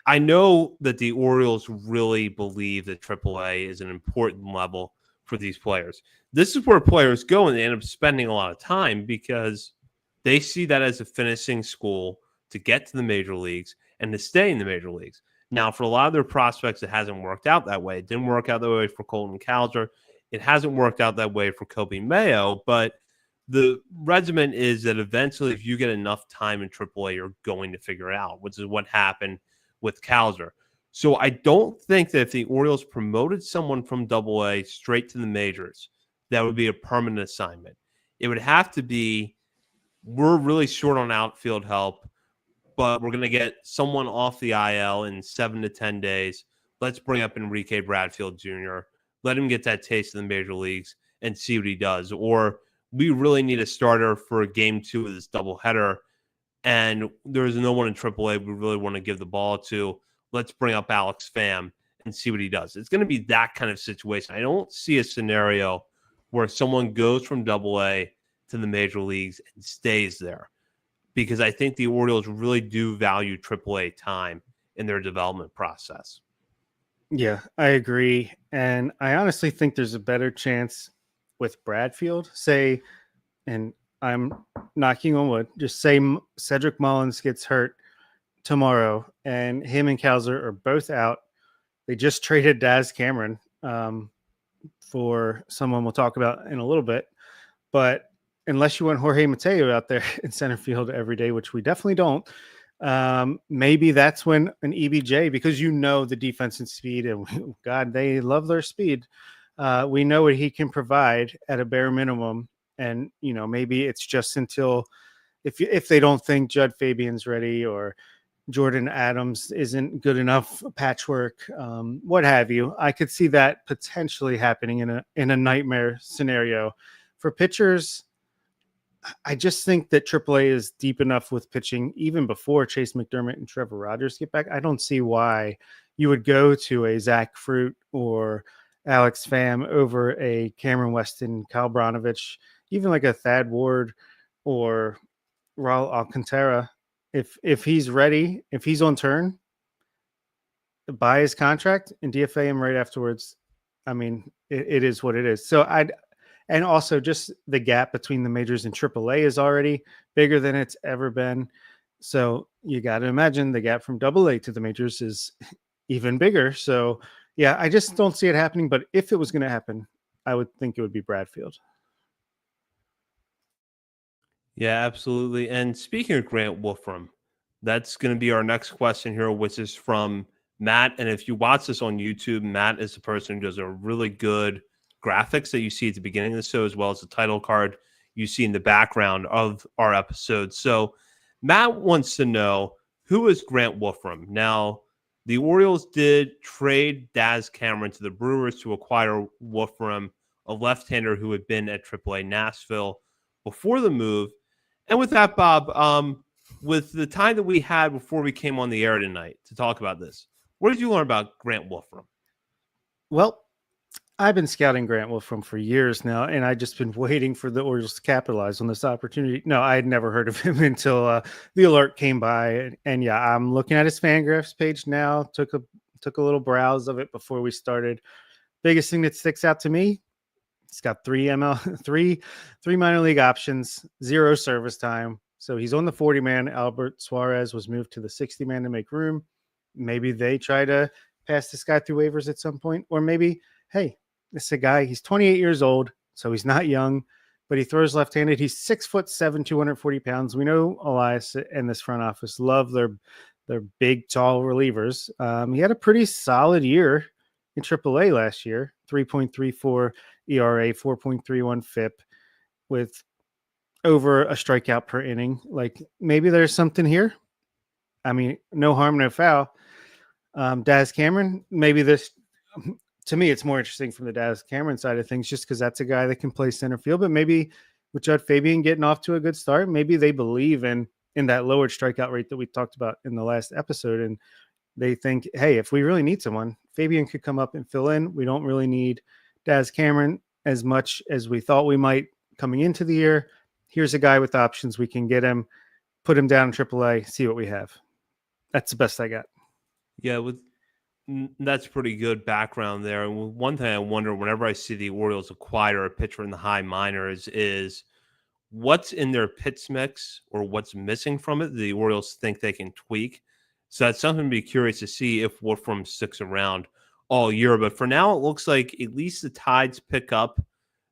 I know that the Orioles really believe that AAA is an important level for these players. This is where players go, and they end up spending a lot of time because they see that as a finishing school to get to the major leagues and to stay in the major leagues. Now, for a lot of their prospects, it hasn't worked out that way. It didn't work out that way for Colton Cowser. It hasn't worked out that way for Kobe Mayo, but the regimen is that eventually, if you get enough time in AAA, you're going to figure it out, which is what happened with Cowser. So I don't think that if the Orioles promoted someone from AA straight to the majors, that would be a permanent assignment. It would have to be, we're really short on outfield help, but we're going to get someone off the IL in 7 to 10 days. Let's bring up Enrique Bradfield Jr., let him get that taste of the major leagues and see what he does. Or we really need a starter for game 2 of this doubleheader, and there's no one in AAA we really want to give the ball to. Let's bring up Alex Pham and see what he does. It's going to be that kind of situation. I don't see a scenario where someone goes from AA to the major leagues and stays there, because I think the Orioles really do value AAA time in their development process. Yeah, I agree. And I honestly think there's a better chance with Bradfield, say, and I'm knocking on wood, just say Cedric Mullins gets hurt tomorrow and him and Cowser are both out. They just traded Daz Cameron for someone we'll talk about in a little bit. But unless you want Jorge Mateo out there in center field every day, which we definitely don't, maybe that's when an EBJ, because you know the defense and speed, and God, they love their speed. We know what he can provide at a bare minimum. And, you know, maybe it's just until if they don't think Judd Fabian's ready or Jordan Adams isn't good enough, patchwork, what have you. I could see that potentially happening in a nightmare scenario. For pitchers, I just think that AAA is deep enough with pitching even before Chase McDermott and Trevor Rogers get back. I don't see why you would go to a Zach Fruit or Alex Pham over a Cameron Weston, Kyle Branovich, even like a Thad Ward or Raul Alcantara. If he's ready, if he's on turn, buy his contract and DFA him right afterwards. I mean, it is what it is. So and also just the gap between the majors and AAA is already bigger than it's ever been. So you got to imagine the gap from AA to the majors is even bigger. So yeah, I just don't see it happening. But if it was going to happen, I would think it would be Bradfield. Yeah, absolutely. And speaking of Grant Wolfram, that's going to be our next question here, which is from Matt. And if you watch this on YouTube, Matt is the person who does a really good graphics that you see at the beginning of the show, as well as the title card. you see in the background of our episode. So Matt wants to know, who is Grant Wolfram? Now, the Orioles did trade Daz Cameron to the Brewers to acquire Wolfram, a left-hander who had been at AAA Nashville before the move. And with that, Bob, with the time that we had before we came on the air tonight to talk about this, what did you learn about Grant Wolfram? Well, I've been scouting Grant Wolfram for years now, and I just been waiting for the Orioles to capitalize on this opportunity. No, I had never heard of him until the alert came by, and yeah, I'm looking at his Fangraphs page now. Took a little browse of it before we started. Biggest thing that sticks out to me: he's got three minor league options, 0 service time. So he's on the 40-man. Albert Suarez was moved to the 60-man to make room. Maybe they try to pass this guy through waivers at some point, or maybe, hey, this is a guy, he's 28 years old, so he's not young, but he throws left-handed. He's 6'7", 240 pounds. We know Elias and this front office love their big, tall relievers. He had a pretty solid year in AAA last year, 3.34 ERA, 4.31 FIP, with over a strikeout per inning. Like, maybe there's something here. I mean, no harm, no foul. Daz Cameron, maybe this, to me, it's more interesting from the Daz Cameron side of things, just because that's a guy that can play center field. But maybe with Jud Fabian getting off to a good start, maybe they believe in that lowered strikeout rate that we talked about in the last episode. And they think, hey, if we really need someone, Fabian could come up and fill in. We don't really need Daz Cameron as much as we thought we might coming into the year. Here's a guy with options. We can get him, put him down in AAA, see what we have. That's the best I got. Yeah, that's pretty good background there. And one thing I wonder whenever I see the Orioles acquire a pitcher in the high minors is what's in their pitch mix or what's missing from it the Orioles think they can tweak. So that's something to be curious to see if Wolfram sticks around all year. But for now, it looks like at least the Tides pick up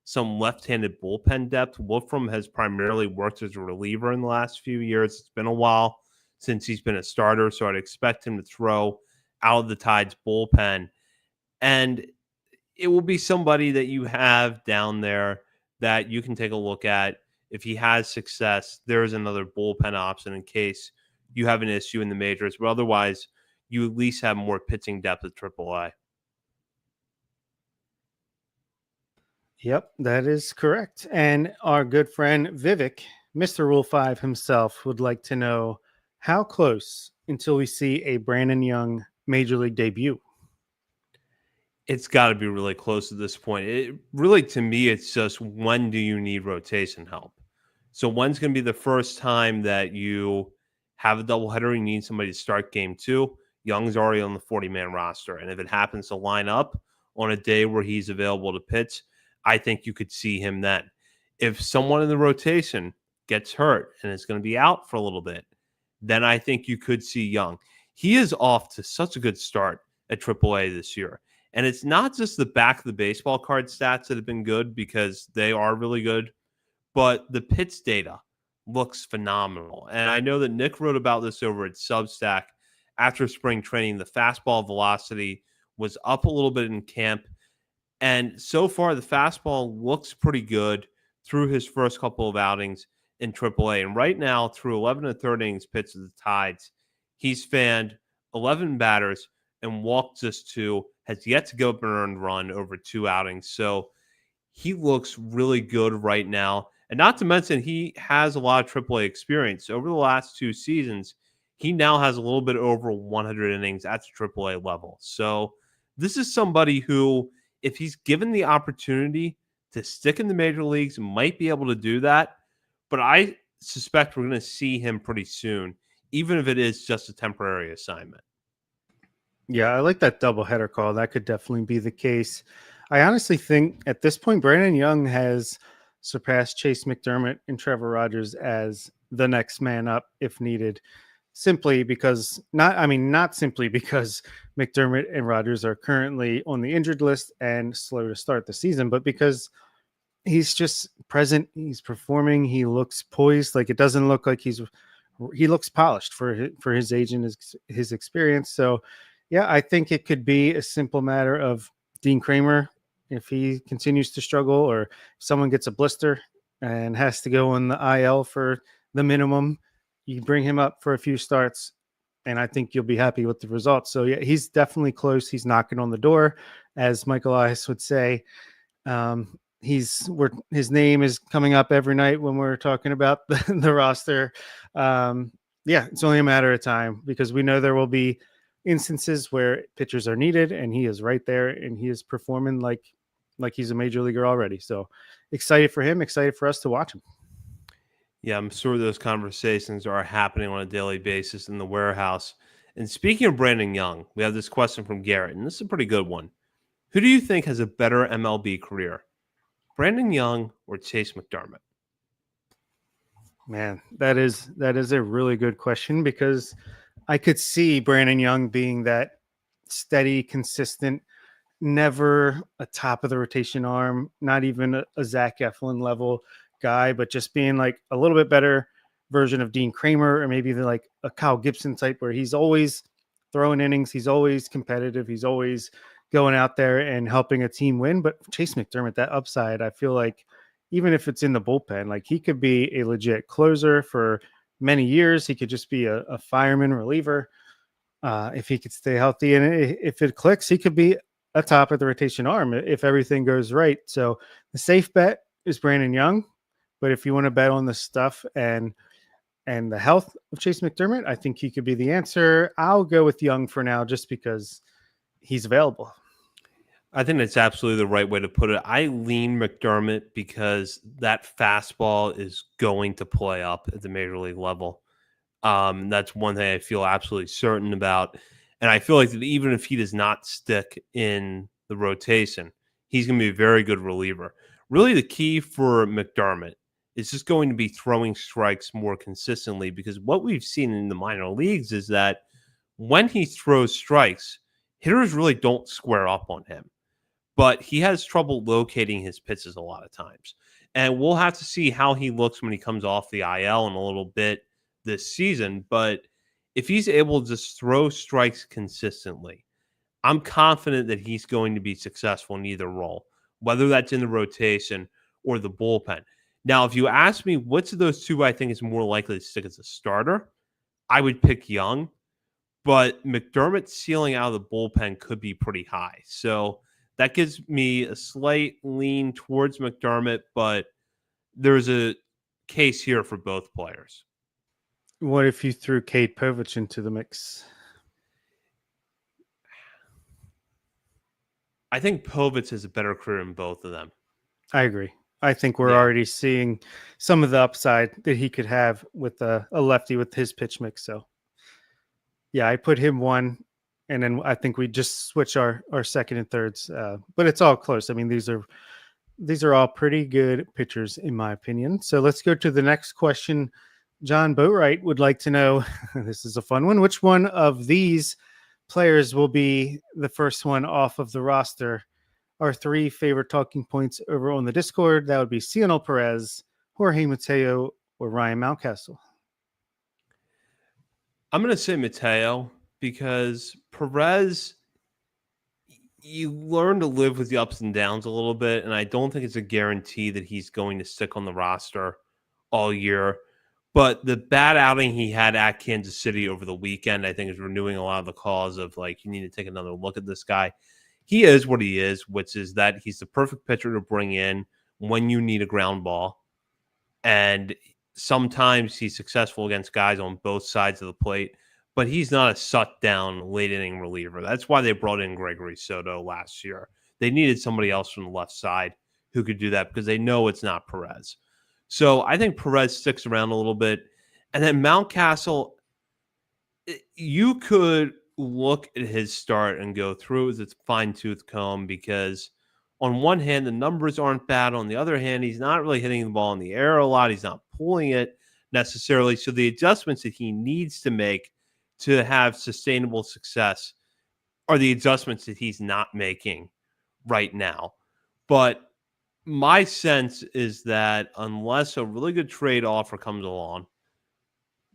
some left-handed bullpen depth. Wolfram has primarily worked as a reliever in the last few years. It's been a while since he's been a starter, so I'd expect him to throw out of the Tides bullpen. And it will be somebody that you have down there that you can take a look at. If he has success, there's another bullpen option in case you have an issue in the majors. But otherwise, you at least have more pitching depth at AAA. Yep, that is correct. And our good friend Vivek, Mr. Rule 5 himself, would like to know how close until we see a Brandon Young major league debut. It's got to be really close at this point. It really, to me, it's just when do you need rotation help? So when's going to be the first time that you have a doubleheader, you need somebody to start game 2? Young's already on the 40-man roster. And if it happens to line up on a day where he's available to pitch, I think you could see him then. If someone in the rotation gets hurt and is going to be out for a little bit, then I think you could see Young. He is off to such a good start at AAA this year. And it's not just the back of the baseball card stats that have been good, because they are really good, but the pitch data looks phenomenal. And I know that Nick wrote about this over at Substack. After spring training, the fastball velocity was up a little bit in camp. And so far, the fastball looks pretty good through his first couple of outings in AAA. And right now, through 11 1/3 innings pitched to the Tides, he's fanned 11 batters and walked just 2, has yet to go up an earned run over 2 outings. So he looks really good right now. And not to mention, he has a lot of AAA experience. Over the last 2 seasons, he now has a little bit over 100 innings at the AAA level. So this is somebody who, if he's given the opportunity to stick in the major leagues, might be able to do that. But I suspect we're going to see him pretty soon, even if it is just a temporary assignment. Yeah, I like that doubleheader call. That could definitely be the case. I honestly think at this point, Brandon Young has surpassed Chase McDermott and Trevor Rogers as the next man up if needed. Simply because not simply because McDermott and Rogers are currently on the injured list and slow to start the season, but because he's just present, he's performing, he looks poised. Like, it doesn't look like he looks polished for his age and his experience. So yeah, I think it could be a simple matter of Dean Kramer, if he continues to struggle or if someone gets a blister and has to go on the IL for the minimum. You bring him up for a few starts, and I think you'll be happy with the results. So yeah, he's definitely close. He's knocking on the door, as Michael Elias would say. His name is coming up every night when we're talking about the roster. Yeah, it's only a matter of time because we know there will be instances where pitchers are needed, and he is right there, and he is performing like he's a major leaguer already. So excited for him, excited for us to watch him. Yeah, I'm sure those conversations are happening on a daily basis in the warehouse. And speaking of Brandon Young, we have this question from Garrett, and this is a pretty good one. Who do you think has a better MLB career, Brandon Young or Chase McDermott? Man, that is a really good question because I could see Brandon Young being that steady, consistent, never a top of the rotation arm, not even a Zach Eflin level guy, but just being like a little bit better version of Dean Kramer or maybe like a Kyle Gibson type where he's always throwing innings, he's always competitive, he's always going out there and helping a team win. But Chase McDermott, that upside, I feel like even if it's in the bullpen, like he could be a legit closer for many years. He could just be a fireman reliever if he could stay healthy. And if it clicks, he could be a top of the rotation arm if everything goes right. So the safe bet is Brandon Young. But if you want to bet on the stuff and the health of Chase McDermott, I think he could be the answer. I'll go with Young for now just because he's available. I think that's absolutely the right way to put it. I lean McDermott because that fastball is going to play up at the major league level. That's one thing I feel absolutely certain about. And I feel like that even if he does not stick in the rotation, he's going to be a very good reliever. Really, the key for McDermott is just going to be throwing strikes more consistently because what we've seen in the minor leagues is that when he throws strikes, hitters really don't square up on him. But he has trouble locating his pitches a lot of times. And we'll have to see how he looks when he comes off the IL in a little bit this season. But if he's able to just throw strikes consistently, I'm confident that he's going to be successful in either role, whether that's in the rotation or the bullpen. Now, if you ask me which of those two I think is more likely to stick as a starter, I would pick Young, but McDermott's ceiling out of the bullpen could be pretty high. So that gives me a slight lean towards McDermott, but there's a case here for both players. What if you threw Cade Povich into the mix? I think Povich has a better career in both of them. I agree. I think we're already seeing some of the upside that he could have with a lefty with his pitch mix. So, yeah, I put him one, and then I think we just switch our second and thirds. But it's all close. I mean, these are all pretty good pitchers in my opinion. So let's go to the next question. John Boatwright would like to know, this is a fun one, which one of these players will be the first one off of the roster? Our three favorite talking points over on the Discord, that would be Cionel Perez, Jorge Mateo, or Ryan Mountcastle. I'm going to say Mateo because Perez, you learn to live with the ups and downs a little bit, and I don't think it's a guarantee that he's going to stick on the roster all year. But the bad outing he had at Kansas City over the weekend, I think, is renewing a lot of the cause of, like, you need to take another look at this guy. He is what he is, which is that he's the perfect pitcher to bring in when you need a ground ball. And sometimes he's successful against guys on both sides of the plate, but he's not a shut-down late-inning reliever. That's why they brought in Gregory Soto last year. They needed somebody else from the left side who could do that because they know it's not Perez. So I think Perez sticks around a little bit. And then Mountcastle, you could look at his start and go through it with a fine-tooth comb because on one hand, the numbers aren't bad. On the other hand, he's not really hitting the ball in the air a lot. He's not pulling it necessarily. So the adjustments that he needs to make to have sustainable success are the adjustments that he's not making right now. But my sense is that unless a really good trade offer comes along,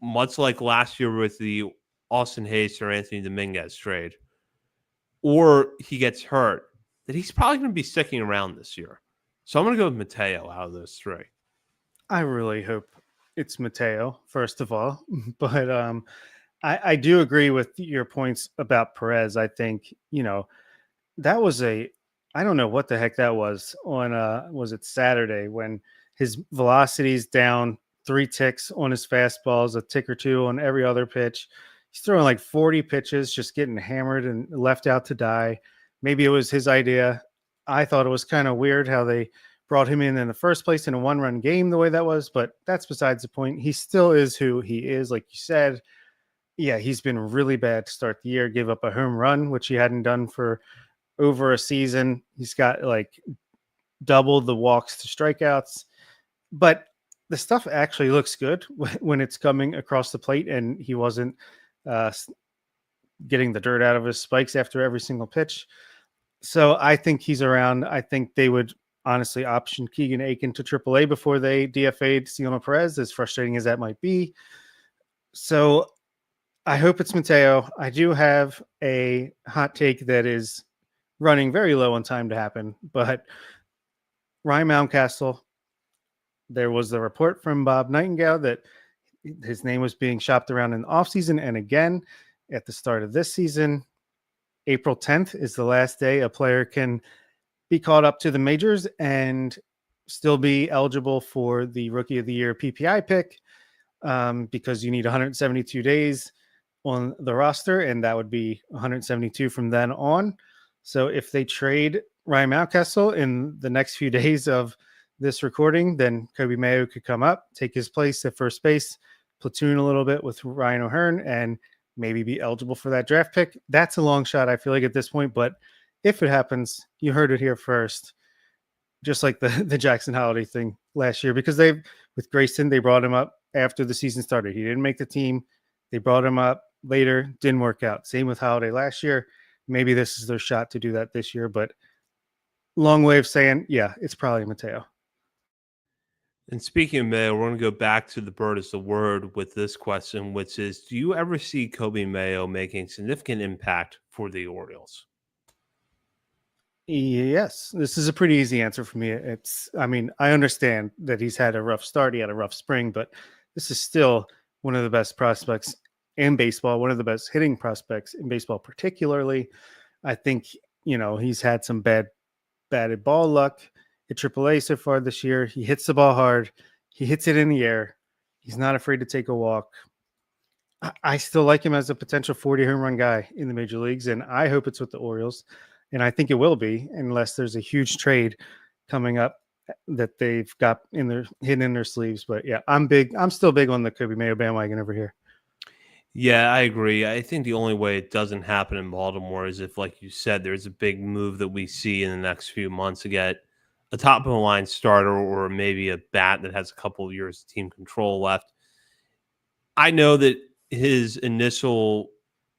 much like last year with the Austin Hayes or Anthony Dominguez trade, or he gets hurt, that he's probably going to be sticking around this year. So I'm going to go with Mateo out of those three. I really hope it's Mateo, first of all. But I do agree with your points about Perez. I think, that was I don't know what the heck that was on was it Saturday when his velocity's down 3 ticks on his fastballs, a tick or two on every other pitch. He's throwing like 40 pitches, just getting hammered and left out to die. Maybe it was his idea. I thought it was kind of weird how they brought him in the first place in a one-run game the way that was, but that's besides the point. He still is who he is, like you said. Yeah, he's been really bad to start the year. Gave up a home run, which he hadn't done for over a season. He's got like double the walks to strikeouts, but the stuff actually looks good when it's coming across the plate, and he wasn't uh, getting the dirt out of his spikes after every single pitch. So I think he's around. I think they would honestly option Keegan Aiken to AAA before they DFA'd Ciano Perez, as frustrating as that might be. So I hope it's Mateo. I do have a hot take that is running very low on time to happen, but Ryan Mountcastle, there was the report from Bob Nightingale that his name was being shopped around in the offseason and again at the start of this season. April 10th is the last day a player can be called up to the majors and still be eligible for the Rookie of the Year PPI pick, because you need 172 days on the roster, and that would be 172 from then on. So if they trade Ryan Mountcastle in the next few days of this recording, then Kobe Mayo could come up, take his place at first base, platoon a little bit with Ryan O'Hearn, and maybe be eligible for that draft pick. That's a long shot, I feel like, at this point, but if it happens, you heard it here first. Just like the Jackson Holiday thing last year, because with Grayson, they brought him up after the season started. He didn't make the team. They brought him up later, didn't work out. Same with Holiday last year. Maybe this is their shot to do that this year, but long way of saying, yeah, it's probably Mateo. And speaking of Mayo, we're going to go back to the bird as the word with this question, which is, do you ever see Kobe Mayo making significant impact for the Orioles? Yes, this is a pretty easy answer for me. I understand that he's had a rough start. He had a rough spring, but this is still one of the best prospects in baseball, one of the best hitting prospects in baseball, particularly. I think, he's had some batted ball luck at AAA so far this year. He hits the ball hard. He hits it in the air. He's not afraid to take a walk. I still like him as a potential 40 home run guy in the major leagues, and I hope it's with the Orioles. And I think it will be, unless there's a huge trade coming up that they've got hidden in their sleeves. But yeah, I'm still big on the Kobe Mayo bandwagon over here. Yeah, I agree. I think the only way it doesn't happen in Baltimore is if, like you said, there's a big move that we see in the next few months to get a top of the line starter or maybe a bat that has a couple of years of team control left. I know that his initial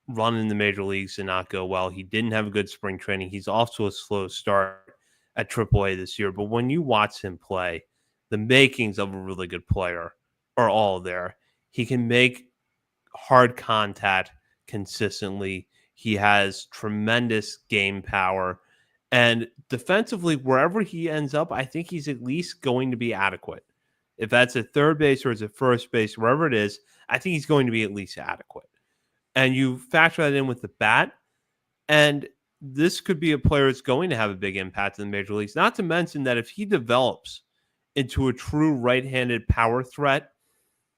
run in the major leagues did not go well. He didn't have a good spring training. He's off to a slow start at AAA this year. But when you watch him play, the makings of a really good player are all there. He can make hard contact consistently. He has tremendous game power. And defensively, wherever he ends up, I think he's at least going to be adequate. If that's at third base or it's at first base, wherever it is, I think he's going to be at least adequate. And you factor that in with the bat, and this could be a player that's going to have a big impact in the major leagues. Not to mention that if he develops into a true right-handed power threat,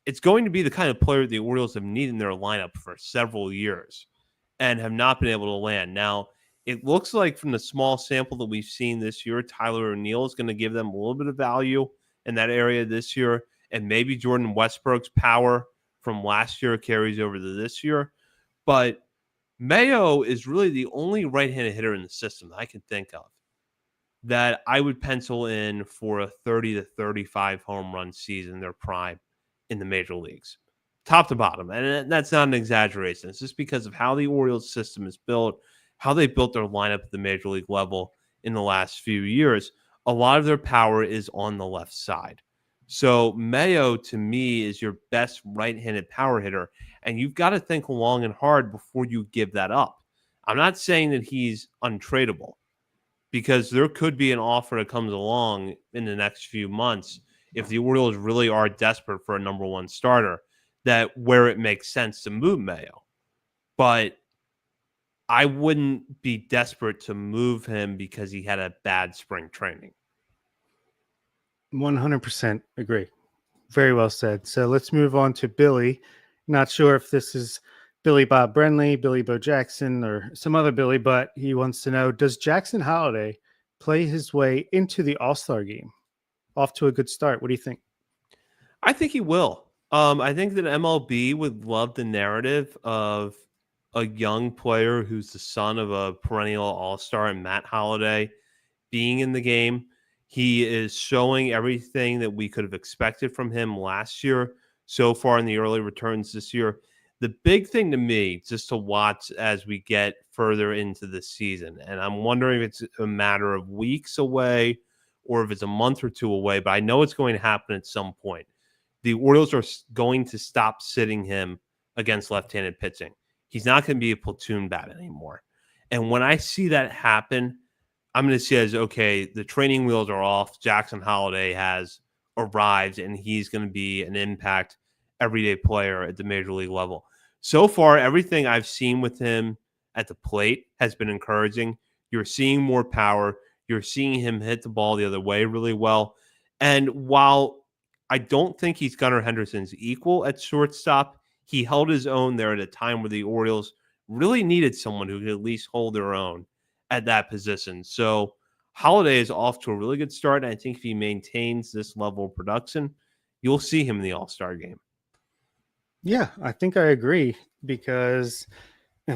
it's going to be the kind of player the Orioles have needed in their lineup for several years and have not been able to land. Now, it looks like from the small sample that we've seen this year, Tyler O'Neill is going to give them a little bit of value in that area this year, and maybe Jordan Westbrook's power from last year carries over to this year. But Mayo is really the only right-handed hitter in the system that I can think of that I would pencil in for a 30 to 35 home run season in their prime in the major leagues, top to bottom. And that's not an exaggeration. It's just because of how the Orioles system is built, how they built their lineup at the major league level in the last few years. A lot of their power is on the left side. So Mayo, to me, is your best right-handed power hitter, and you've got to think long and hard before you give that up. I'm not saying that he's untradeable, because there could be an offer that comes along in the next few months if the Orioles really are desperate for a number one starter, that where it makes sense to move Mayo. But I wouldn't be desperate to move him because he had a bad spring training. 100% agree. Very well said. So let's move on to Billy. Not sure if this is Billy Bob Brenly, Billy Bo Jackson, or some other Billy, but he wants to know, does Jackson Holliday play his way into the All-Star game? Off to a good start. What do you think? I think he will. I think that MLB would love the narrative of a young player who's the son of a perennial all-star and Matt Holliday being in the game. He is showing everything that we could have expected from him last year so far in the early returns this year. The big thing to me, just to watch as we get further into the season, and I'm wondering if it's a matter of weeks away or if it's a month or two away, but I know it's going to happen at some point. The Orioles are going to stop sitting him against left-handed pitching. He's not going to be a platoon bat anymore. And when I see that happen, I'm going to see as, okay, the training wheels are off. Jackson Holliday has arrived, and he's going to be an impact everyday player at the major league level. So far, everything I've seen with him at the plate has been encouraging. You're seeing more power. You're seeing him hit the ball the other way really well. And while I don't think he's Gunnar Henderson's equal at shortstop, he held his own there at a time where the Orioles really needed someone who could at least hold their own at that position. So Holliday is off to a really good start. And I think if he maintains this level of production, you'll see him in the All-Star game. Yeah, I think I agree because,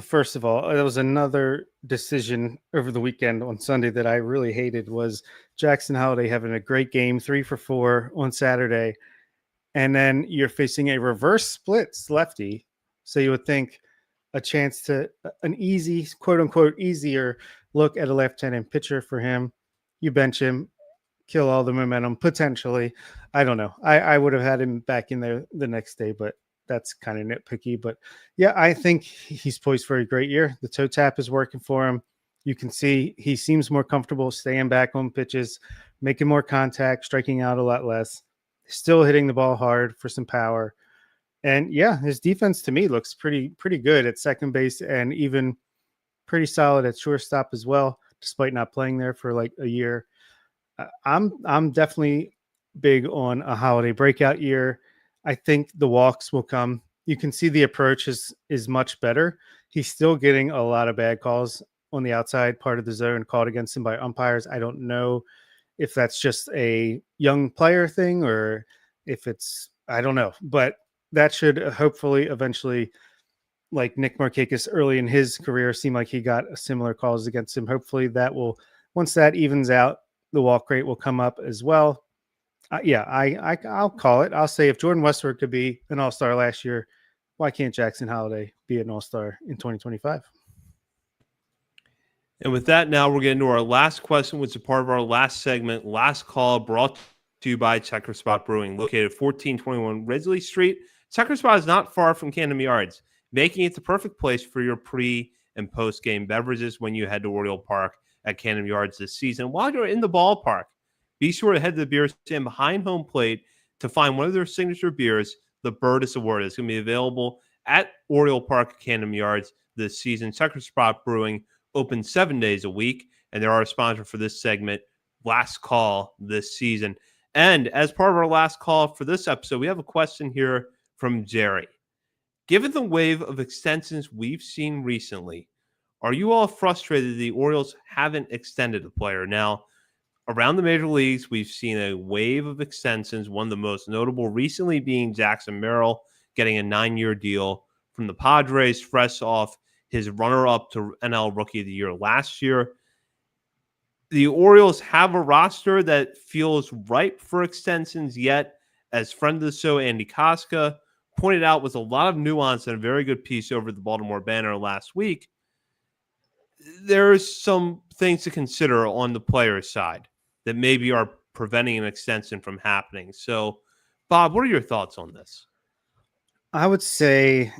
first of all, there was another decision over the weekend on Sunday that I really hated was Jackson Holliday having a great game, 3 for 4 on Saturday, and then you're facing a reverse splits lefty. So you would think a chance to an easy, quote unquote, easier look at a left-handed pitcher for him. You bench him, kill all the momentum potentially. I don't know. I would have had him back in there the next day, but that's kind of nitpicky. But yeah, I think he's poised for a great year. The toe tap is working for him. You can see he seems more comfortable staying back on pitches, making more contact, striking out a lot less, still hitting the ball hard for some power. And yeah, his defense to me looks pretty good at second base and even pretty solid at shortstop as well, despite not playing there for like a year. I'm definitely big on a Holliday breakout year. I think the walks will come. You can see the approach is much better. He's still getting a lot of bad calls on the outside part of the zone called against him by umpires. I don't know if that's just a young player thing or if it's, I don't know, but that should hopefully eventually, like Nick Markakis early in his career, seem like he got similar calls against him. Hopefully that will, once that evens out, the walk rate will come up as well. I'll call it. I'll say if Jordan Westburg could be an all-star last year, why can't Jackson Holliday be an all-star in 2025? And with that, now we're getting to our last question, which is part of our last segment, last call, brought to you by Checker Spot Brewing, located at 1421 Ridgely Street. Checker Spot is not far from Camden Yards, making it the perfect place for your pre- and post-game beverages when you head to Oriole Park at Camden Yards this season. While you're in the ballpark, be sure to head to the beer stand behind home plate to find one of their signature beers, the Burtis Award. It's going to be available at Oriole Park at Camden Yards this season. Checker Spot Brewing open 7 days a week, and they're our sponsor for this segment, Last Call this season. And as part of our last call for this episode, we have a question here from Jerry. Given the wave of extensions we've seen recently, are you all frustrated the Orioles haven't extended a player? Now, around the major leagues, we've seen a wave of extensions, one of the most notable recently being Jackson Merrill getting a 9-year deal from the Padres, fresh off his runner-up to NL Rookie of the Year last year. The Orioles have a roster that feels ripe for extensions, yet, as friend of the show Andy Koska pointed out with a lot of nuance and a very good piece over the Baltimore Banner last week, there's some things to consider on the player's side that maybe are preventing an extension from happening. So, Bob, what are your thoughts on this? I would say,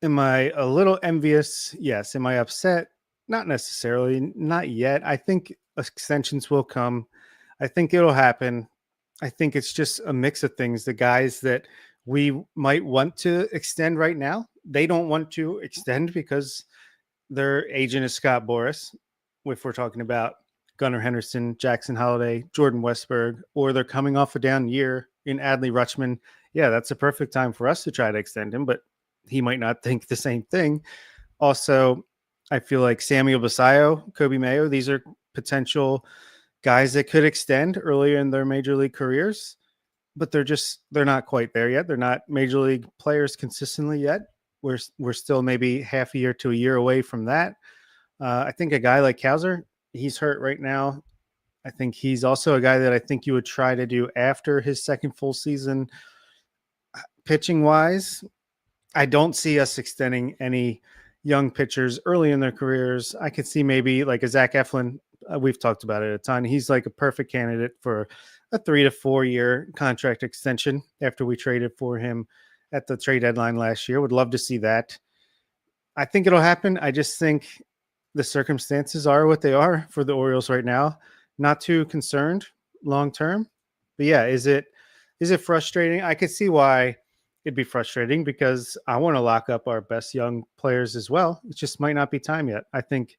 am I a little envious? Yes. Am I upset? Not necessarily. Not yet. I think extensions will come. I think it'll happen. I think it's just a mix of things. The guys that we might want to extend right now, they don't want to extend because their agent is Scott Boras. If we're talking about Gunnar Henderson, Jackson Holiday, Jordan Westberg, or they're coming off a down year in Adley Rutschman, yeah, that's a perfect time for us to try to extend him, but he might not think the same thing. Also, I feel like Samuel Basayo, Kobe Mayo, these are potential guys that could extend earlier in their major league careers, but they're not quite there yet. They're not major league players consistently yet. We're still maybe half a year to a year away from that. I think a guy like Kowser, he's hurt right now. I think he's also a guy that I think you would try to do after his second full season. Pitching wise, I don't see us extending any young pitchers early in their careers. I could see maybe like a Zach Eflin. We've talked about it a ton. He's like a perfect candidate for a 3 to 4 year contract extension after we traded for him at the trade deadline last year. Would love to see that. I think it'll happen. I just think the circumstances are what they are for the Orioles right now. Not too concerned long term. But yeah, is it frustrating? I could see why it'd be frustrating because I want to lock up our best young players as well. It just might not be time yet. I think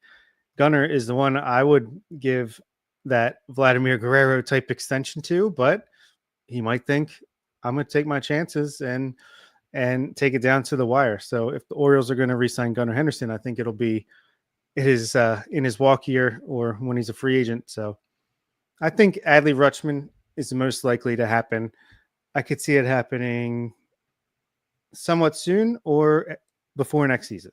Gunnar is the one I would give that Vladimir Guerrero type extension to, but he might think I'm going to take my chances and take it down to the wire. So if the Orioles are going to re-sign Gunnar Henderson, I think it is in his walk year or when he's a free agent. So I think Adley Rutschman is the most likely to happen. I could see it happening somewhat soon or before next season.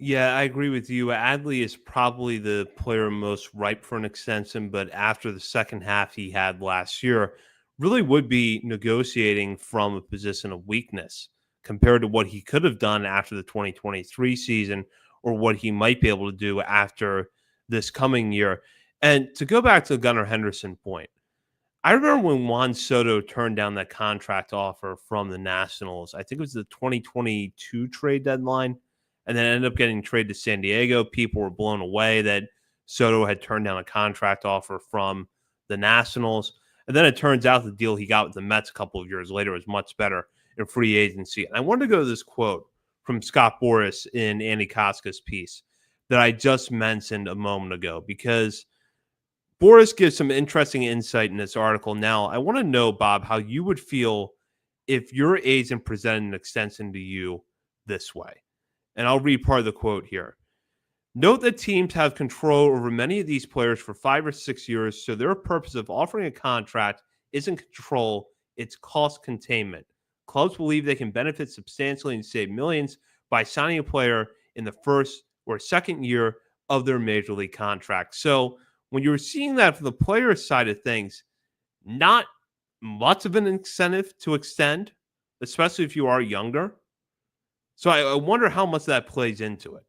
Yeah, I agree with you. Adley is probably the player most ripe for an extension, but after the second half he had last year, really would be negotiating from a position of weakness compared to what he could have done after the 2023 season or what he might be able to do after this coming year. And to go back to the Gunnar Henderson point, I remember when Juan Soto turned down that contract offer from the Nationals. I think it was the 2022 trade deadline, and then ended up getting traded to San Diego. People were blown away that Soto had turned down a contract offer from the Nationals. And then it turns out the deal he got with the Mets a couple of years later was much better in free agency. And I wanted to go to this quote from Scott Boras in Andy Koska's piece that I just mentioned a moment ago, because Boras gives some interesting insight in this article. Now, I want to know, Bob, how you would feel if your agent presented an extension to you this way. And I'll read part of the quote here. Note that teams have control over many of these players for 5 or 6 years, so their purpose of offering a contract isn't control, it's cost containment. Clubs believe they can benefit substantially and save millions by signing a player in the first or second year of their major league contract. So when you're seeing that from the player side of things, not much of an incentive to extend, especially if you are younger. So I wonder how much that plays into it.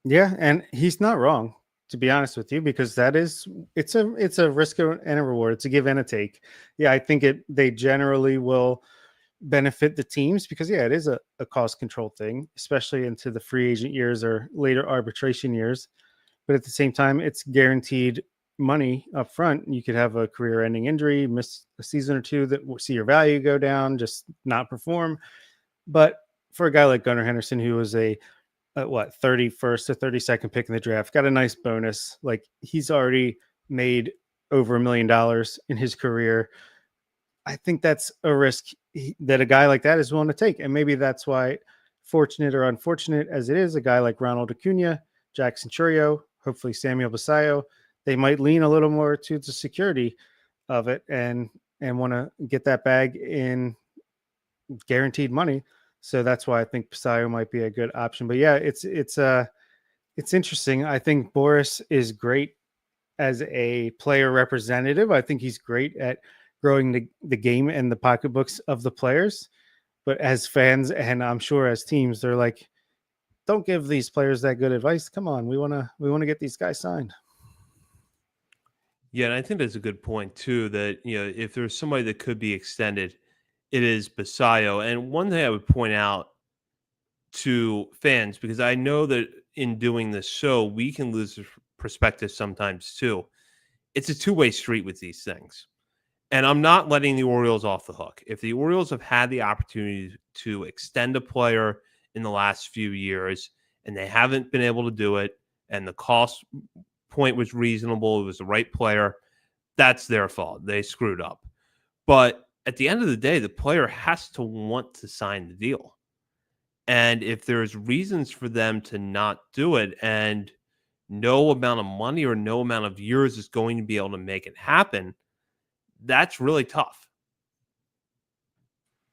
Yeah, and he's not wrong, to be honest with you, because it's a risk and a reward. It's a give and a take. Yeah, I think they generally will benefit the teams because it is a cost control thing, especially into the free agent years or later arbitration years. But at the same time, it's guaranteed money up front. You could have a career ending injury, miss a season or two, that will see your value go down, just not perform. But for a guy like Gunnar Henderson, who was a 31st or 32nd pick in the draft, got a nice bonus. Like, he's already made over $1 million in his career. I think that's a risk that a guy like that is willing to take. And maybe that's why, fortunate or unfortunate as it is, a guy like Ronald Acuna, Jackson Chourio, hopefully Samuel Basayo, they might lean a little more to the security of it and want to get that bag in guaranteed money. So that's why I think Basayo might be a good option. But yeah, it's interesting. I think Boras is great as a player representative. I think he's great at growing the game and the pocketbooks of the players. But as fans, and I'm sure as teams, they're like, don't give these players that good advice. Come on, we want to get these guys signed. Yeah, and I think that's a good point too. That if there's somebody that could be extended, it is Basayo. And one thing I would point out to fans, because I know that in doing this show, we can lose perspective sometimes too. It's a two-way street with these things. And I'm not letting the Orioles off the hook. If the Orioles have had the opportunity to extend a player in the last few years and they haven't been able to do it, and the cost point was reasonable, it was the right player, that's their fault. They screwed up. But at the end of the day, the player has to want to sign the deal. And if there's reasons for them to not do it and no amount of money or no amount of years is going to be able to make it happen, that's really tough.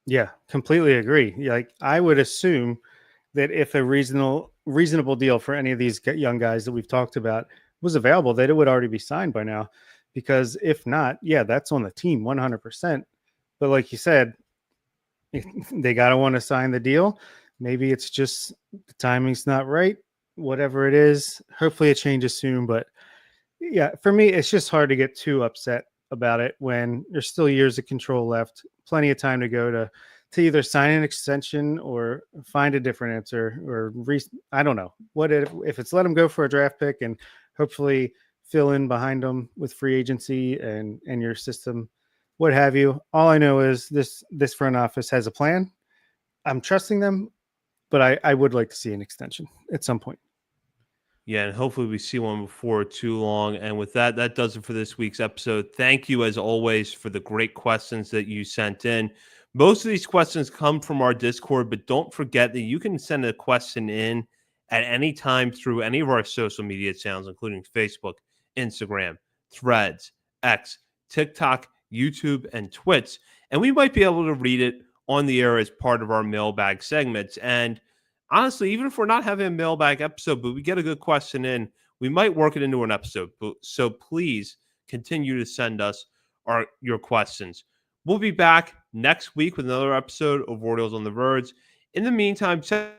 Yeah, completely agree. Like I would assume that if a reasonable deal for any of these young guys that we've talked about was available, that it would already be signed by now. Because if not, yeah, that's on the team 100%. But like you said, they got to want to sign the deal. Maybe it's just the timing's not right. Whatever it is, hopefully it changes soon. But yeah, for me, it's just hard to get too upset about it when there's still years of control left, plenty of time to go to either sign an extension or find a different answer or I don't know what if it's let them go for a draft pick and hopefully fill in behind them with free agency and your system, what have you. All I know is this front office has a plan. I'm trusting them, but I would like to see an extension at some point. Yeah, and hopefully we see one before too long. And with that, that does it for this week's episode. Thank you, as always, for the great questions that you sent in. Most of these questions come from our Discord, but don't forget that you can send a question in at any time through any of our social media channels, including Facebook, Instagram, Threads, X, TikTok, YouTube, and Twitch. And we might be able to read it on the air as part of our mailbag segments. And honestly, even if we're not having a mailbag episode, but we get a good question in, we might work it into an episode. So please continue to send us your questions. We'll be back next week with another episode of Orioles on the Verge. In the meantime, check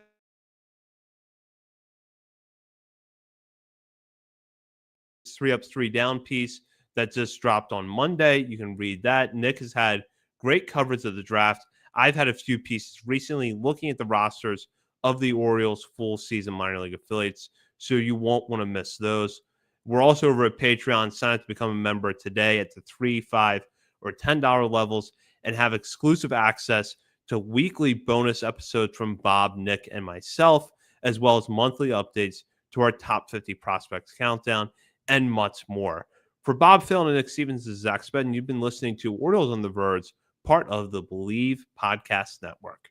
3 Ups, 3 Down piece that just dropped on Monday. You can read that. Nick has had great coverage of the draft. I've had a few pieces recently looking at the rosters of the Orioles full season minor league affiliates, so you won't want to miss those. We're also over at Patreon. Sign up to become a member today at the $3, $5, or $10 levels and have exclusive access to weekly bonus episodes from Bob, Nick, and myself, as well as monthly updates to our top 50 prospects countdown and much more. For Bob Phil and Nick Stevens, this is Zach Spedden. You've been listening to Orioles on the Verge, part of the Believe Podcast Network.